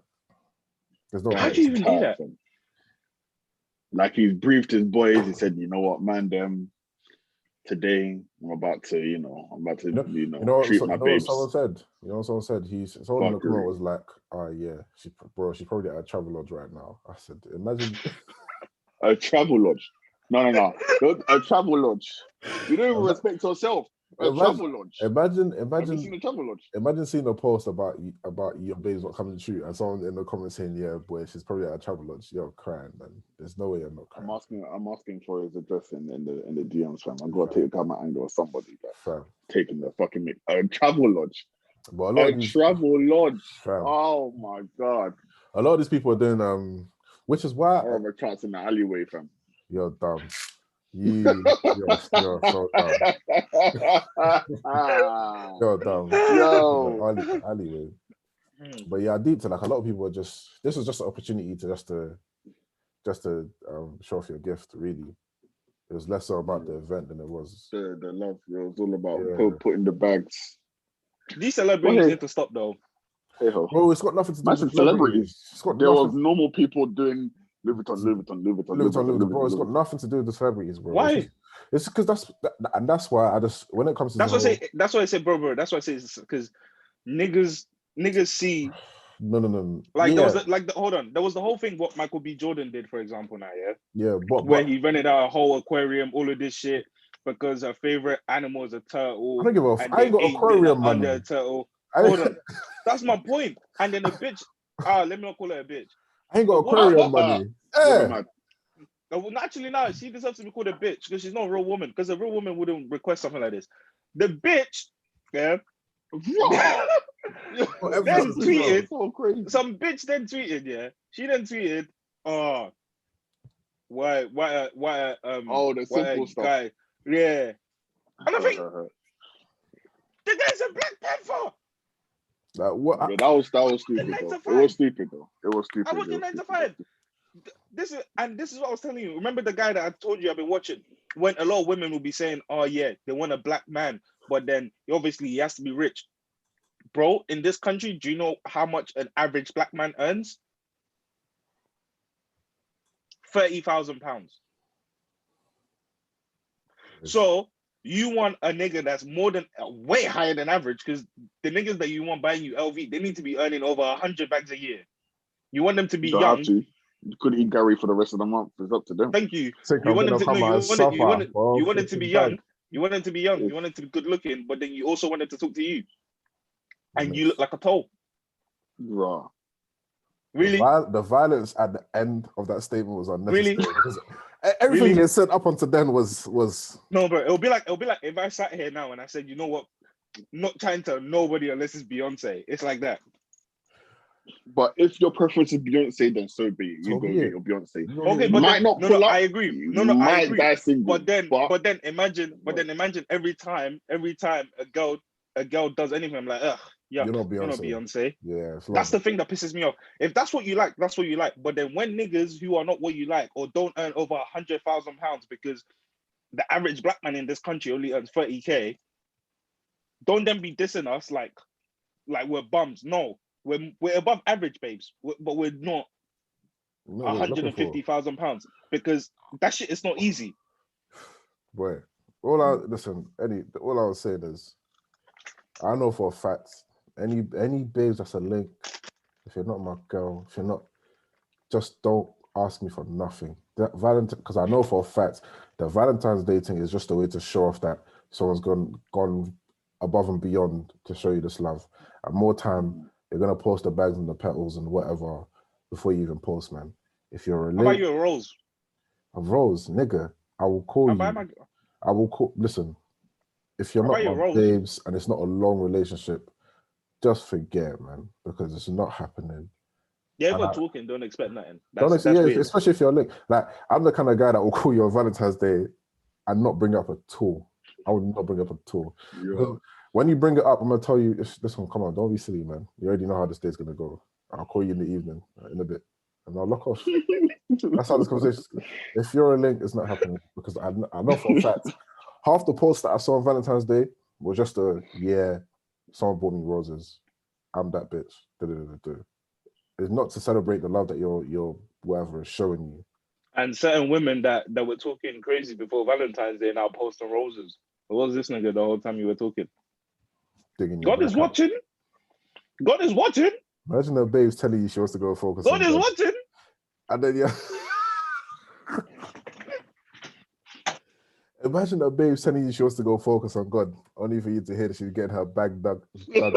There's no. How do you even do that? Like he's briefed his boys. He said, "You know what, man? Today I'm about to treat my babes." You know what someone said? Someone in the comment was like, "Oh yeah, she probably at a travel lodge right now." I said, "Imagine." A travel lodge. No. A travel lodge. You don't even respect yourself. A travel lodge. Imagine Seen a travel lodge. Imagine seeing a post about your babe's not coming to shoot, and someone in the comments saying, "Yeah, boy, she's probably at a travel lodge." You're crying, man. There's no way I'm not crying. I'm asking for his address in the DMs, fam. I'm gonna take a camera angle or somebody, fam. Taking the fucking a travel lodge. But travel lodge. Fam. Oh my god. A lot of these people are doing which is why I have a chance in the alleyway, fam. You're dumb. You're so dumb. You're dumb. Yo. Alleyway. But yeah, deep to like a lot of people are this was just an opportunity to show off your gift, really. It was less so about the event than it was the love. It was all about putting the bags. These celebrities need to stop though. Bro, it's got nothing to do with celebrities. There was normal people doing Louis Vuitton. Bro, it's got nothing to do with the celebrities, bro. Why? It's because that's why I just when it comes to that's why I say, bro. That's why I say it's because niggas see. No. Like there was hold on. There was the whole thing what Michael B. Jordan did, for example. Now, where he rented out a whole aquarium, all of this shit because her favorite animal is a turtle. I don't give a fuck. I ain't got aquarium money. Under a turtle. Hold on. That's my point. And then a bitch. Let me not call her a bitch. I ain't got aquarium money. Well, naturally, now she deserves to be called a bitch because she's not a real woman. Because a real woman wouldn't request something like this. The bitch, then tweeted. So crazy. Some bitch then tweeted. She then tweeted. Why? The simple stuff. Guy, yeah. And I think the guy's a Black Panther. That was stupid though. It was stupid though. I was in 9 to 5. This is what I was telling you. Remember the guy that I told you I've been watching? When a lot of women will be saying, "Oh yeah, they want a black man," but then obviously he has to be rich. Bro, in this country, do you know how much an average black man earns? £30,000. So you want a nigga that's more than way higher than average because the niggas that you want buying you LV, they need to be earning over 100 bags a year. You want them to be young. You could eat Gary for the rest of the month. It's up to them. Thank you. You want them to be young. You want them to be young. You want them to be good looking, but then you also want them to talk to you. And you look like a toll. Raw. Really? The violence at the end of that statement was unnecessary. Really? Everything you said up until then was no, bro. It'll be like if I sat here now and I said, you know what, not trying to nobody unless it's Beyonce. It's like that. But if your preference is Beyonce, then so be it. You go get your Beyonce. Okay, but might not pull up. I agree. I agree. But then imagine every time a girl does anything, I'm like, ugh, yeah, you're not Beyonce. Yeah, that's the thing that pisses me off. If that's what you like, that's what you like. But then when niggas who are not what you like or don't earn over £100,000 because the average black man in this country only earns 30K, don't then be dissing us like we're bums. No, we're above average, babes, but we're not £150,000 because that shit is not easy. Boy, all I was saying is, I know for a fact, any babes that's a link, if you're not my girl, if you're not, just don't ask me for nothing. That Valentine, because I know for a fact that Valentine's dating is just a way to show off that someone's gone above and beyond to show you this love. And more time, you're gonna post the bags and the petals and whatever before you even post, man. If you're a link, how about you a rose? A rose, nigga. I will call you. I will call. Listen, if you're not my babes and it's not a long relationship, just forget, man, because it's not happening. Yeah, we're talking. Don't expect nothing. Especially if you're linked. Like, I'm the kind of guy that will call you on Valentine's Day and not bring it up at all. I would not bring it up at all. Yeah. When you bring it up, I'm gonna tell you, listen, come on, don't be silly, man. You already know how this day's gonna go. I'll call you in the evening, in a bit, and I'll lock off. That's how this conversation is. If you're a link, it's not happening because I know for a fact half the posts that I saw on Valentine's Day were just someone bought me roses. I'm that bitch. It's not to celebrate the love that your whatever is showing you. And certain women that were talking crazy before Valentine's Day now posting roses. What was this nigga the whole time you were talking? God is watching. God is watching. Imagine her babes telling you she wants to go focus. God is watching. And then imagine a babe sending you she wants to go focus on God, only for you to hear that she's getting her bag dug out,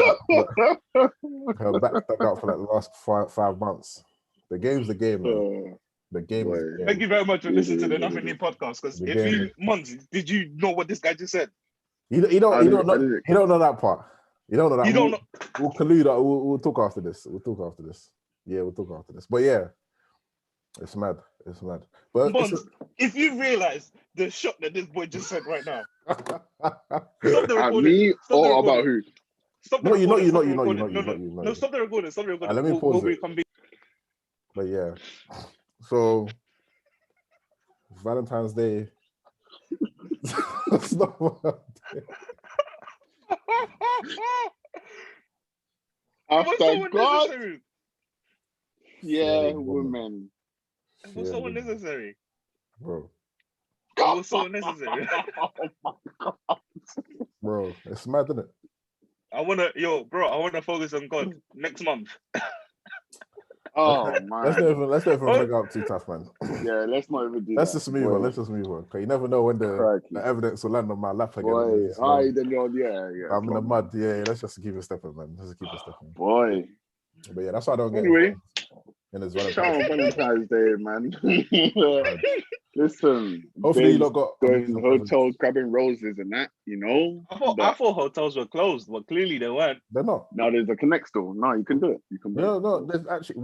her back dug out for like the last 5 months. The game's the game, man. The game is the game. Thank you very much for listening to the Nothing New podcast. Because did you know what this guy just said? You don't know that part. You don't know that. We'll collude. We'll talk after this. Yeah, we'll talk after this. But yeah, it's mad. But if you realize the shot that this boy just said right now, stop the recording. Me or about who? Stop the recording. No, stop the recording. Let me pause it. But yeah, so Valentine's Day. That's not what I'm doing. After God, yeah, women. It was so unnecessary, bro. It was so unnecessary, bro. It's mad, isn't it? I wanna focus on God next month. Oh man, let's not even bring up too tough, man. Yeah, let's not even do Let's just move on. Okay, you never know when the evidence will land on my lap again. Boy, yeah. I'm in the mud. Yeah, let's just keep it stepping, man. Boy. But yeah, that's why I don't get anyway. In his Valentine's Day, man. Listen, hopefully you lot got going to hotels, grabbing roses and that, you know. I thought hotels were closed, but clearly they weren't. They're not. No, there's a connect store. No, you can do it. No, there's actually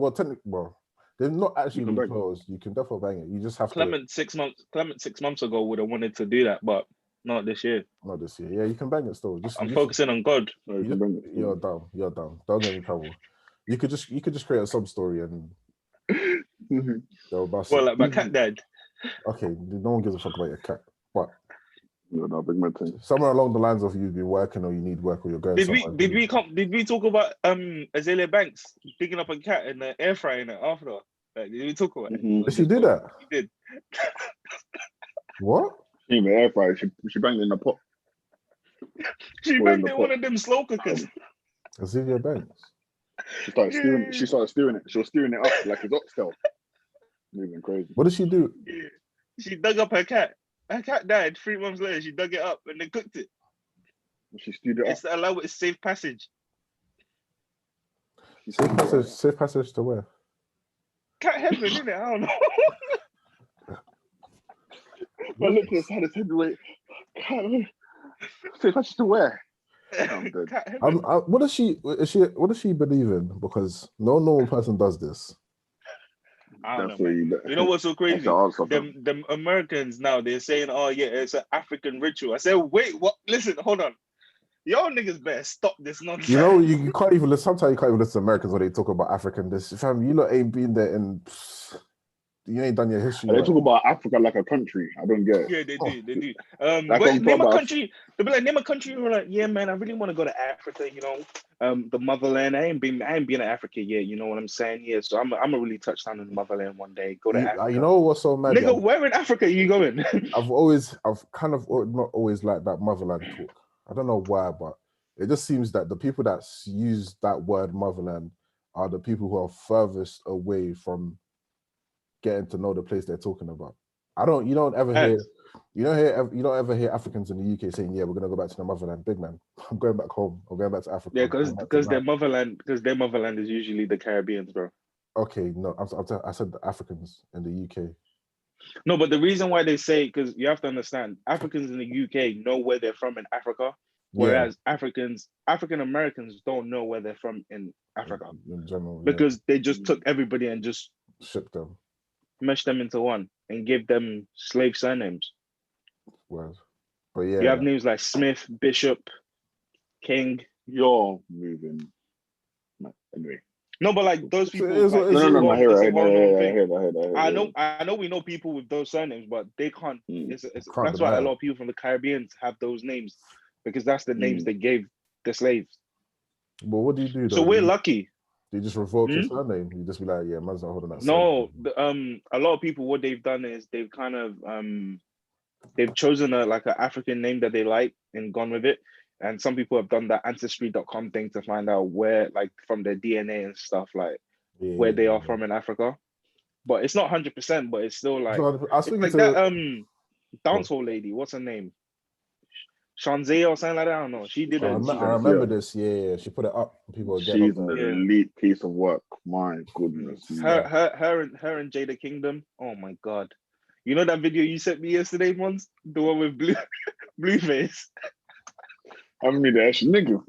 they're not actually closed. You can definitely bang it. You just have Clement 6 months ago would have wanted to do that, but not this year. Yeah, you can bang it still. I'm focusing on God. You're down. Don't get in trouble. You could just create a sub story and well, like my cat died. Okay, no one gives a fuck about your cat. But big man thing. Somewhere along the lines of you've been working or you need work or you're going. Did we talk about Azalea Banks picking up a cat and the air frying it after? Like, did we talk about it? Did she do that? She did. What? She made air fryer. She banged it in the pot. She banged it in one of them slow cookers. Azalea Banks. She started steering it. She was steering it up like it's oxtail. Moving crazy. What did she do? She dug up her cat. Her cat died 3 months later. She dug it up and then cooked it. She stewed it up. It's to allow it safe passage. Safe passage to where? Cat heaven, isn't it? I don't know. I looked at the head weight. Safe passage to where? I'm good. What does she believe in? Because no normal person does this. I don't know. You know what's so crazy? Them Americans now, they're saying, oh yeah, it's an African ritual. I said, wait, what? Listen, hold on. Y'all niggas better stop this nonsense. You know, you can't even listen. Sometimes you can't even listen to Americans when they talk about African this. Fam, you lot ain't been there and you ain't done your history. They talk about Africa like a country. I don't get it. Yeah, they do. But name a country. They'll be like, name a country. You're like, yeah, man, I really want to go to Africa. You know, the motherland. I ain't been in Africa yet. You know what I'm saying? Yeah, so I'm gonna really touch down in the motherland one day. Go to Africa. You know what's so mad? Nigga, where in Africa are you going? I've kind of not always liked that motherland talk. I don't know why, but it just seems that the people that use that word motherland are the people who are furthest away from getting to know the place they're talking about. You don't ever hear Africans in the UK saying, "Yeah, we're gonna go back to the motherland." Big man, I'm going back home. I'm going back to Africa. Yeah, because their motherland is usually the Caribbeans, bro. Okay, no, I said the Africans in the UK. No, but the reason why they say, because you have to understand, Africans in the UK know where they're from in Africa, whereas African Americans don't know where they're from in Africa in general, because they just took everybody and just shipped them. Mesh them into one and give them slave surnames. Well, but yeah, you have names like Smith, Bishop, King. You're moving. Anyway, no, but like those people. I know we know people with those surnames, but they can't. That's why a lot of people from the Caribbean have those names because that's the names they gave the slaves. But what do you do? So we're lucky. You just revoke your surname. You just be like, yeah, man's not holding that. No, a lot of people, what they've done is they've kind of they've chosen an African name that they like and gone with it. And some people have done that Ancestry.com thing to find out where, like, from their DNA and stuff, like where they are from in Africa. But it's not 100%, but it's still like, I was thinking like that. dancehall lady. What's her name? Shanzay or something like that. I don't know. She did it. I remember this. Yeah, she put it up. People were getting. She's an elite piece of work. My goodness. Her and Jada Kingdom. Oh my god. You know that video you sent me yesterday, Mons? The one with Blueface. I mean, the extra niggas.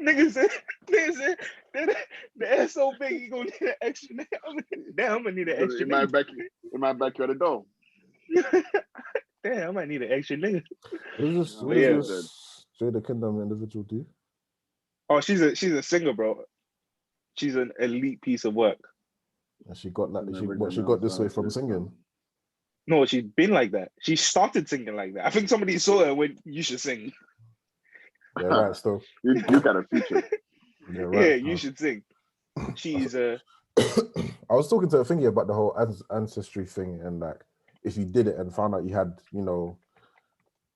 Niggas said, the ass so big, you gonna need an extra nigga. Damn, I'm gonna need an extra nigga. In my backyard at the door. Damn, I might need an extra nigga. What does this Jada Kingdom individual do? Oh, she's a singer, bro. She's an elite piece of work. And she got she got this way from singing. No, she's been like that. She started singing like that. I think somebody saw her when you should sing. Yeah, right. Still, you got a feature. Yeah, right. Yeah, you should sing. She's I was talking to a thingy about the whole ancestry thing, and like, if you did it and found out you had, you know,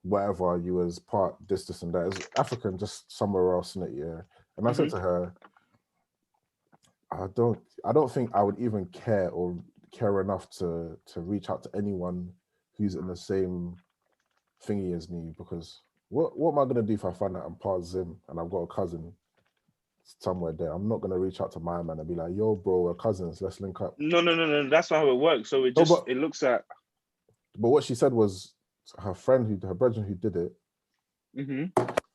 whatever, you was part this and that, is African, just somewhere else in it, yeah. And I said to her, I don't think I would even care enough to reach out to anyone who's in the same thingy as me, because what am I gonna do if I find out I'm part Zim and I've got a cousin somewhere there? I'm not gonna reach out to my man and be like, yo, bro, we're cousins, let's link up. No. That's not how it works. So it just it looks at. But what she said was her brethren who did it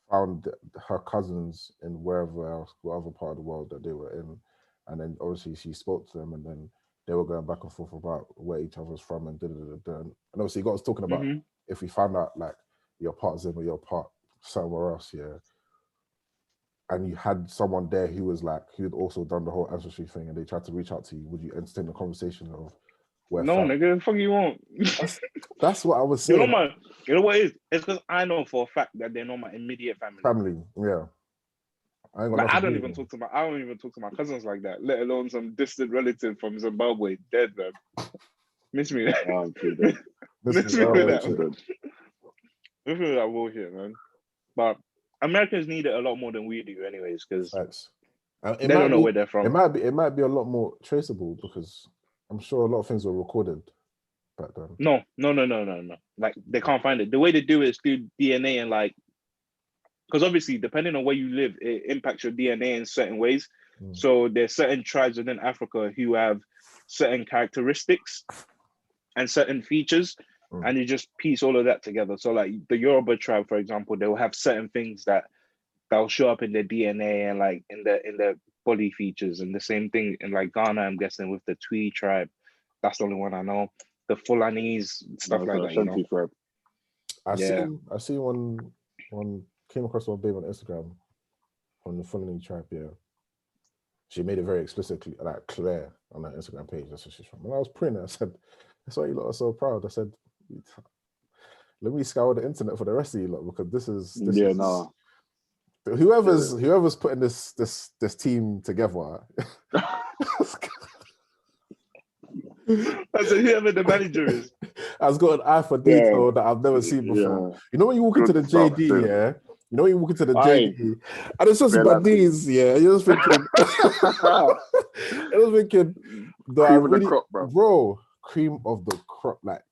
found her cousins in whatever part of the world that they were in, and then obviously she spoke to them, and then they were going back and forth about where each other was from and and obviously got us talking about if we found out like you're part Zim or you're part somewhere else, yeah, and you had someone there who was like who'd also done the whole ancestry thing, and they tried to reach out to you, would you entertain the conversation of where? No, nigga, fuck you won't. That's what I was saying. You know what it is? It's because I know for a fact that they're not my immediate family. Yeah. I don't even talk to my cousins like that, let alone some distant relative from Zimbabwe, dead man. Miss me that. Miss me that bullshit, man. But Americans need it a lot more than we do, anyways, because they don't know where they're from. It might be a lot more traceable because I'm sure a lot of things were recorded back then. No. Like they can't find it. The way they do it is through DNA and like. Because obviously, depending on where you live, it impacts your DNA in certain ways. So there's certain tribes within Africa who have certain characteristics and certain features, and you just piece all of that together. So like the Yoruba tribe, for example, they will have certain things that'll show up in their DNA and like in their body features, and the same thing in like Ghana, I'm guessing, with the Twi tribe. That's the only one I know. The Fulanese, stuff like that, you know? I see one came across one babe on Instagram on the Fulani tribe, yeah. She made it very explicitly, like clear on her Instagram page. That's where she's from. And I was praying, I said, that's why you lot are so proud. I said, let me scour the internet for the rest of you lot, because this is whoever's putting this team together. I said, whoever the manager is has got an eye for detail that I've never seen before. Yeah. You know when you walk into the JD, yeah? You know when you walk into the JD, and it's just baddies, yeah? You're just thinking, do I really, crop, bro, cream of the crop, like,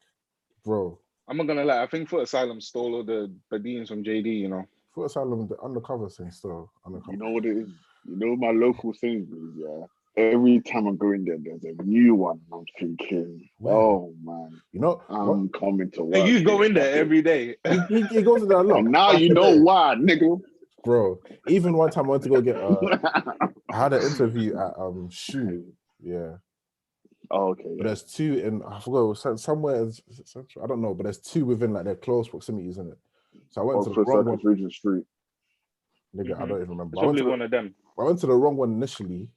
bro. I'm not gonna lie, I think Foot Asylum stole all the baddies from JD, you know? Foot Asylum, the undercover thing still. You know what it is? You know my local thing is, yeah? Every time I go in there, there's a new one. I'm thinking, oh man, you know, I'm coming to work. And you go in there every day. He goes in there a lot. And now you know why, nigga. Bro, even one time I went to go get I had an interview at Shoe, yeah. Oh, okay. But there's two in, I forgot, somewhere, I don't know, but there's two within like their close proximities, isn't it? So I went to the wrong one. Regent Street. Nigga, I don't even remember. Probably one of them. I went to the wrong one initially.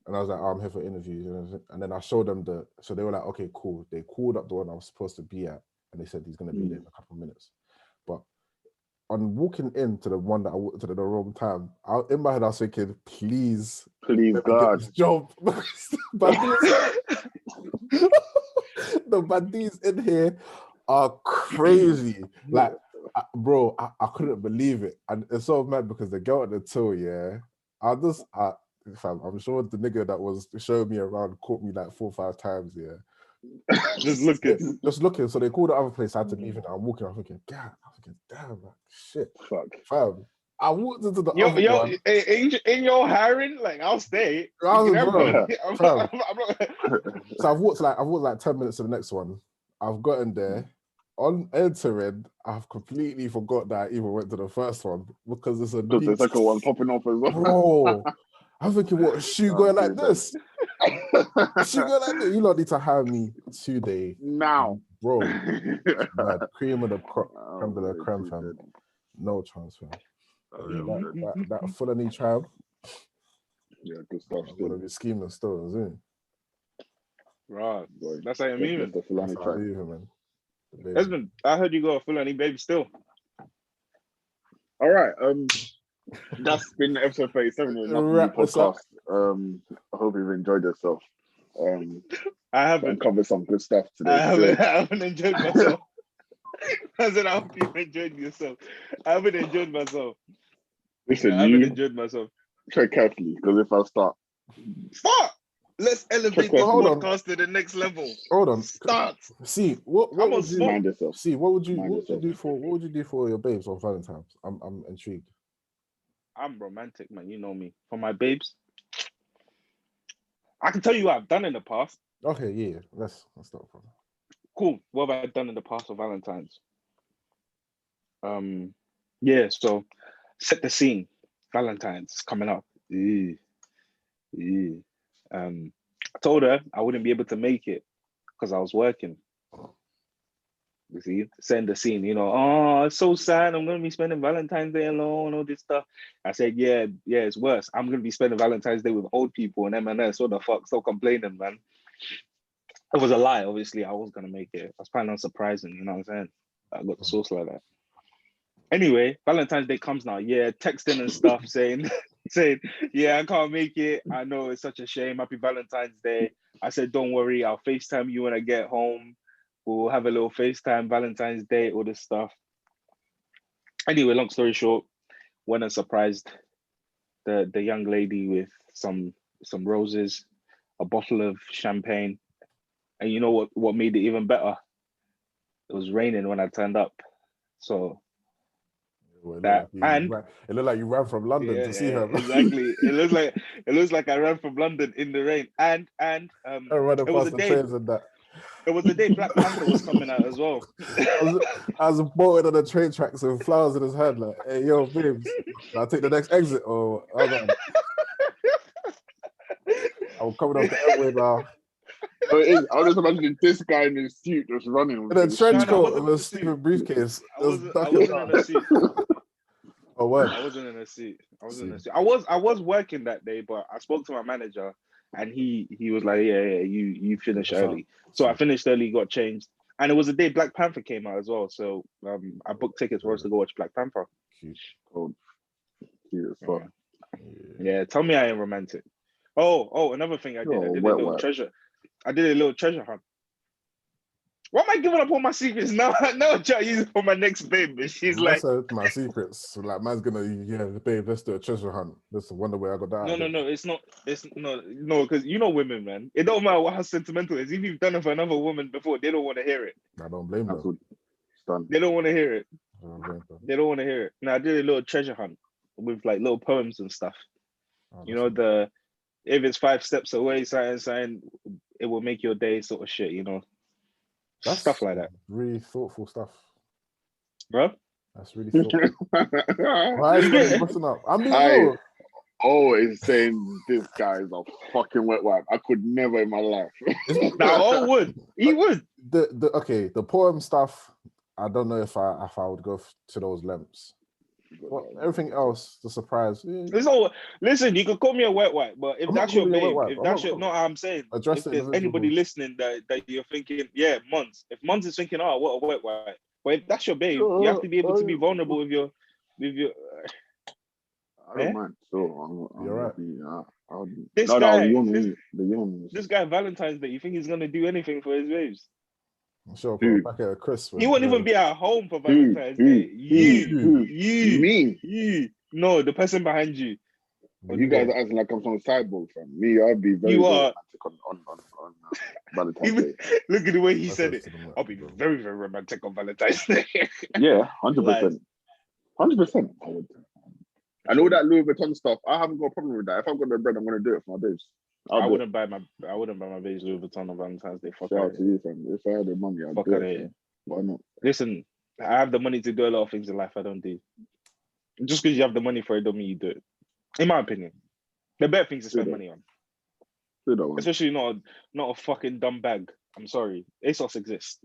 And I was like, I'm here for interviews. And then I showed them so they were like, okay, cool. They called up the one I was supposed to be at, and they said he's going to be there in a couple of minutes. But on walking into the one that I walked to the wrong time, in my head, I was thinking, please God. Job. The baddies in here are crazy. Like, bro, I couldn't believe it. And it's so mad because the girl at the till, yeah, I'm sure the nigga that was showing me around caught me like 4 or 5 times, yeah. Just looking. Just looking. So they called the other place. I had to leave it. I'm walking. I'm thinking, damn, like, shit. Fuck. Fam. I walked into the other one. In your hiring, like I'll stay. I'm not. I'm So I've walked like 10 minutes to the next one. I've gotten there. On entering, I've completely forgot that I even went to the first one because there's a the second one popping off as well. Bro, I'm thinking, what? She going like this? She going like this? You lot need to hire me today now, bro. Bad. Cream of the creme de la creme, fam. No chance, fam. That Fulani tribe. Yeah, good stuff. I'm gonna be scheming still, isn't it? Right, that's how you mean. The Fulani tribe, man. Husband, I heard you got a Fulani baby still. All right, that's been episode 37 of the NothingNewPodcast. I hope you've enjoyed yourself. I haven't covered some good stuff today. I haven't enjoyed myself. I said, I hope you enjoyed yourself. I haven't enjoyed myself. Listen, I haven't enjoyed myself. Tread carefully, because if I start, let's elevate the podcast to the next level. Hold on. Start. See, what would you mind yourself? See, what would you do for your babes on Valentine's? I'm intrigued. I'm romantic, man. You know me. For my babes, I can tell you what I've done in the past. Okay, yeah. That's not a problem. Cool. What have I done in the past for Valentine's? Yeah. So, set the scene. Valentine's coming up. I told her I wouldn't be able to make it because I was working. You see, setting the scene, oh, it's so sad. I'm going to be spending Valentine's Day alone, all this stuff. I said, yeah, it's worse. I'm going to be spending Valentine's Day with old people and M&S. What the fuck? Stop complaining, man. It was a lie. Obviously, I was going to make it. I was planning on surprising, you know what I'm saying? I got the sauce like that. Anyway, Valentine's Day comes now. Yeah, texting and stuff saying, yeah, I can't make it. I know it's such a shame. Happy Valentine's Day. I said, don't worry. I'll FaceTime you when I get home. We'll have a little FaceTime, Valentine's Day, all this stuff. Anyway, long story short, went and surprised the young lady with some roses, a bottle of champagne. And you know what made it even better? It was raining when I turned up. So it looked like you ran from London to see her. Exactly. It looks like I ran from London in the rain. And it was a day. It was the day Black Panther was coming out as well. I was bolted on the train tracks with flowers in his hand, like, hey, yo, babes, I'll take the next exit, or I'm coming off the airway now. I was just imagining this guy in his suit just running. In a trench coat with a stupid briefcase. I wasn't in a suit. Oh, what? I wasn't in a suit. I was working that day, but I spoke to my manager. And he was like, yeah, you finish early. So I finished early, got changed. And it was the day Black Panther came out as well. So I booked tickets for us to go watch Black Panther. Yeah, tell me I ain't romantic. Oh, another thing I did. I did a little treasure hunt. Why am I giving up all my secrets now? Now I'm trying to use it for my next babe. She's like, my secrets. So like, man's gonna, babe, let's do a treasure hunt. That's the wonder where I got that. No, it's not. It's no, because you know women, man. It don't matter how sentimental it is. If you've done it for another woman before, they don't want to hear it. I don't blame them. They don't want to hear it. They don't want to hear it. Now I did a little treasure hunt with like little poems and stuff. If it's 5 steps away, something, it will make your day sort of shit, That's stuff like that. Really thoughtful stuff. Bro? That's really thoughtful. Why is it busting up? I mean, always saying this guy is a fucking wet wipe. I could never in my life. He would. The poem stuff, I don't know if I would go to those lengths. Well, everything else, the surprise. Listen, you could call me a wet wipe, but if that's your babe, I'm saying, if there's anybody listening that you're thinking, yeah, Mons. If Mons is thinking, oh, what a wet wipe. But if that's your babe, you have to be able to be vulnerable with your. I don't mind. So you're right. This guy Valentine's Day, you think he's gonna do anything for his babes? I'm sure, back at Chris. He won't even be at home for Valentine's Day. You. Me. No, the person behind you. You guys are acting like I'm some cyborg, fam. Me, I'll be very romantic on Valentine's Day. Look at the way he said it. I'll be very, very romantic on Valentine's Day. Yeah, 100%. 100%. And all that Louis Vuitton stuff, I haven't got a problem with that. If I've got the bread, I'm gonna do it for my babes. I wouldn't buy my babes Louis Vuitton on Valentine's Day. Fuck out to you, fam. If I had the money, I'd do it. Why not? Listen, I have the money to do a lot of things in life I don't do. Just because you have the money for it don't mean you do it. In my opinion, the better things to spend money on. Especially not a fucking dumb bag. I'm sorry, ASOS exists.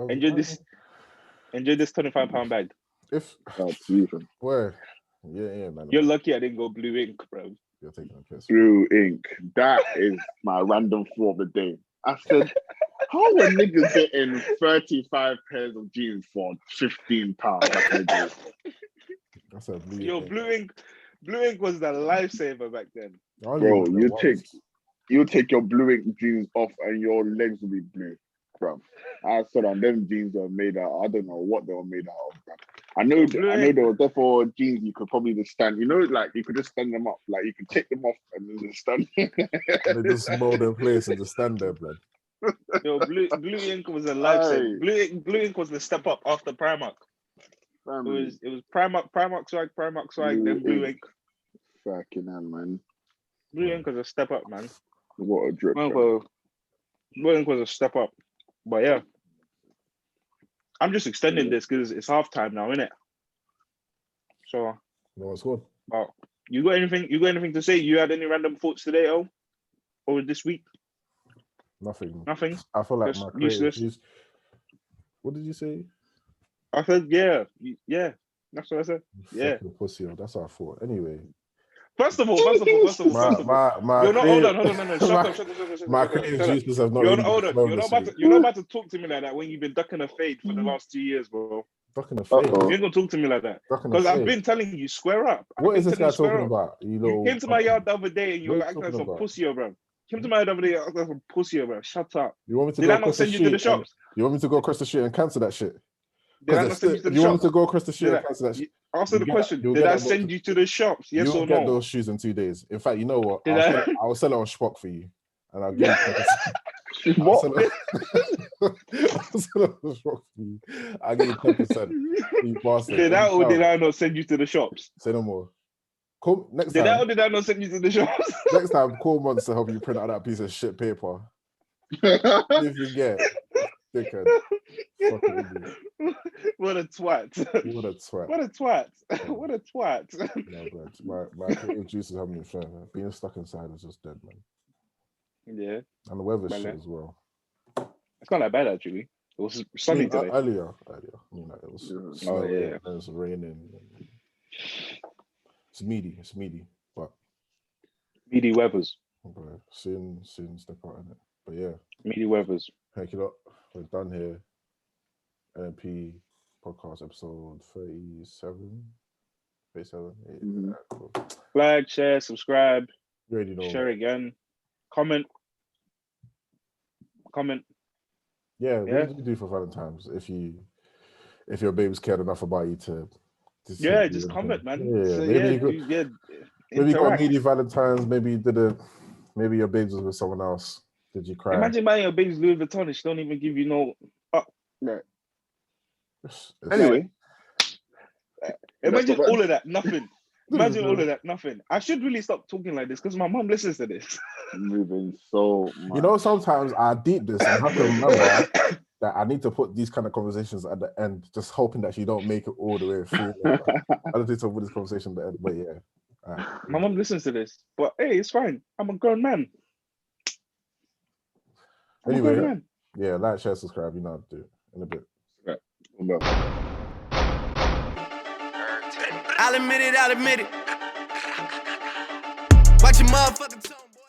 Enjoy this £25 bag. Where? Yeah, man. You're lucky I didn't go blue ink, bro. You're taking a piss. Blue ink. That is my random thought of the day. I said, how are niggas getting 35 pairs of jeans for £15? That's a blue Yo, ink. Blue ink was the lifesaver back then. Bro, you take your blue ink jeans off and your legs will be blue, bro. I saw that them jeans were made out. I don't know what they were made out of, bro. I know there were therefore jeans you could probably just stand. You know, like you could just stand them up. Like you could take them off and then just stand. They just mold in place and just stand there, bro. Yo, blue ink was a lifesaver. Blue ink was the step up after Primark. It was Primark swag, then blue ink. Fucking hell, man. Blue ink was a step up, man. What a drip. Blue ink was a step up. But yeah. I'm just extending this because it's halftime now, innit? So no, it's good. You got anything to say? You had any random thoughts today, or this week? Nothing. I feel like my creative. What did you say? I said, yeah. That's what I said. Yeah. Pussy, that's what I thought. Anyway. First of all. Hold on. Shut up. My creative juices have not. You're not about to talk to me like that when you've been ducking a fade for the last 2 years, bro. Ducking a fade. You ain't gonna talk to me like that because I've been telling you, square up. What is this guy talking about? You came to my yard the other day and you were acting like some pussy, bro. Came to my yard the other day acting like some pussy, bro. Shut up. You want me to Did I not send you to the shops? You want me to go across the street and cancel that shit? Did I not send you to the shops? You want me to go across the street and cancel that shit? Answer the question. Did I send you to the shops? Yes or no? You'll get those shoes in 2 days. In fact, you know what? I'll sell it on Spock for you. And I'll give you 10%. What? I'll sell it on Spock for you. I'll give you 10%. You bastard. Did I or did I not send you to the shops? Say no more. Call, next did time, I or did I not send you to the shops? Next time, call Months to help you print out that piece of shit paper. If you get dickhead. What a twat. No, my creative juices haven't been fair, man. Being stuck inside is just dead, man. Yeah. And the weather shit as well. It's not that bad, actually. It was sunny today. Earlier. I mean, like, it was snowing, and it's raining. It's meaty, but meaty weathers. Bro, soon step out in it. But yeah. Meaty weathers. Heck it up. We're done here. NP podcast episode 37. 37. Yeah, cool. Like, share, subscribe. You already know. Share again. Comment. Yeah, what do you do for Valentine's if your baby's cared enough about you to just comment, man. Yeah, maybe you got needy Valentine's. Maybe you didn't. Maybe your baby was with someone else. Did you cry? Imagine buying your baby's Louis Vuitton and she don't even give you no. Right. Anyway, imagine all of that, nothing. Imagine all of that, nothing. I should really stop talking like this because my mom listens to this. Moving so much. You know, sometimes I deep this and I have to remember that I need to put these kind of conversations at the end, just hoping that you don't make it all the way through. I don't need to put this conversation at the end, but yeah. My mom listens to this, but hey, it's fine. I'm a grown man. Anyway, yeah, like, share, subscribe. You know how to do it in a bit. Right. I'll admit it. Watch your motherfucking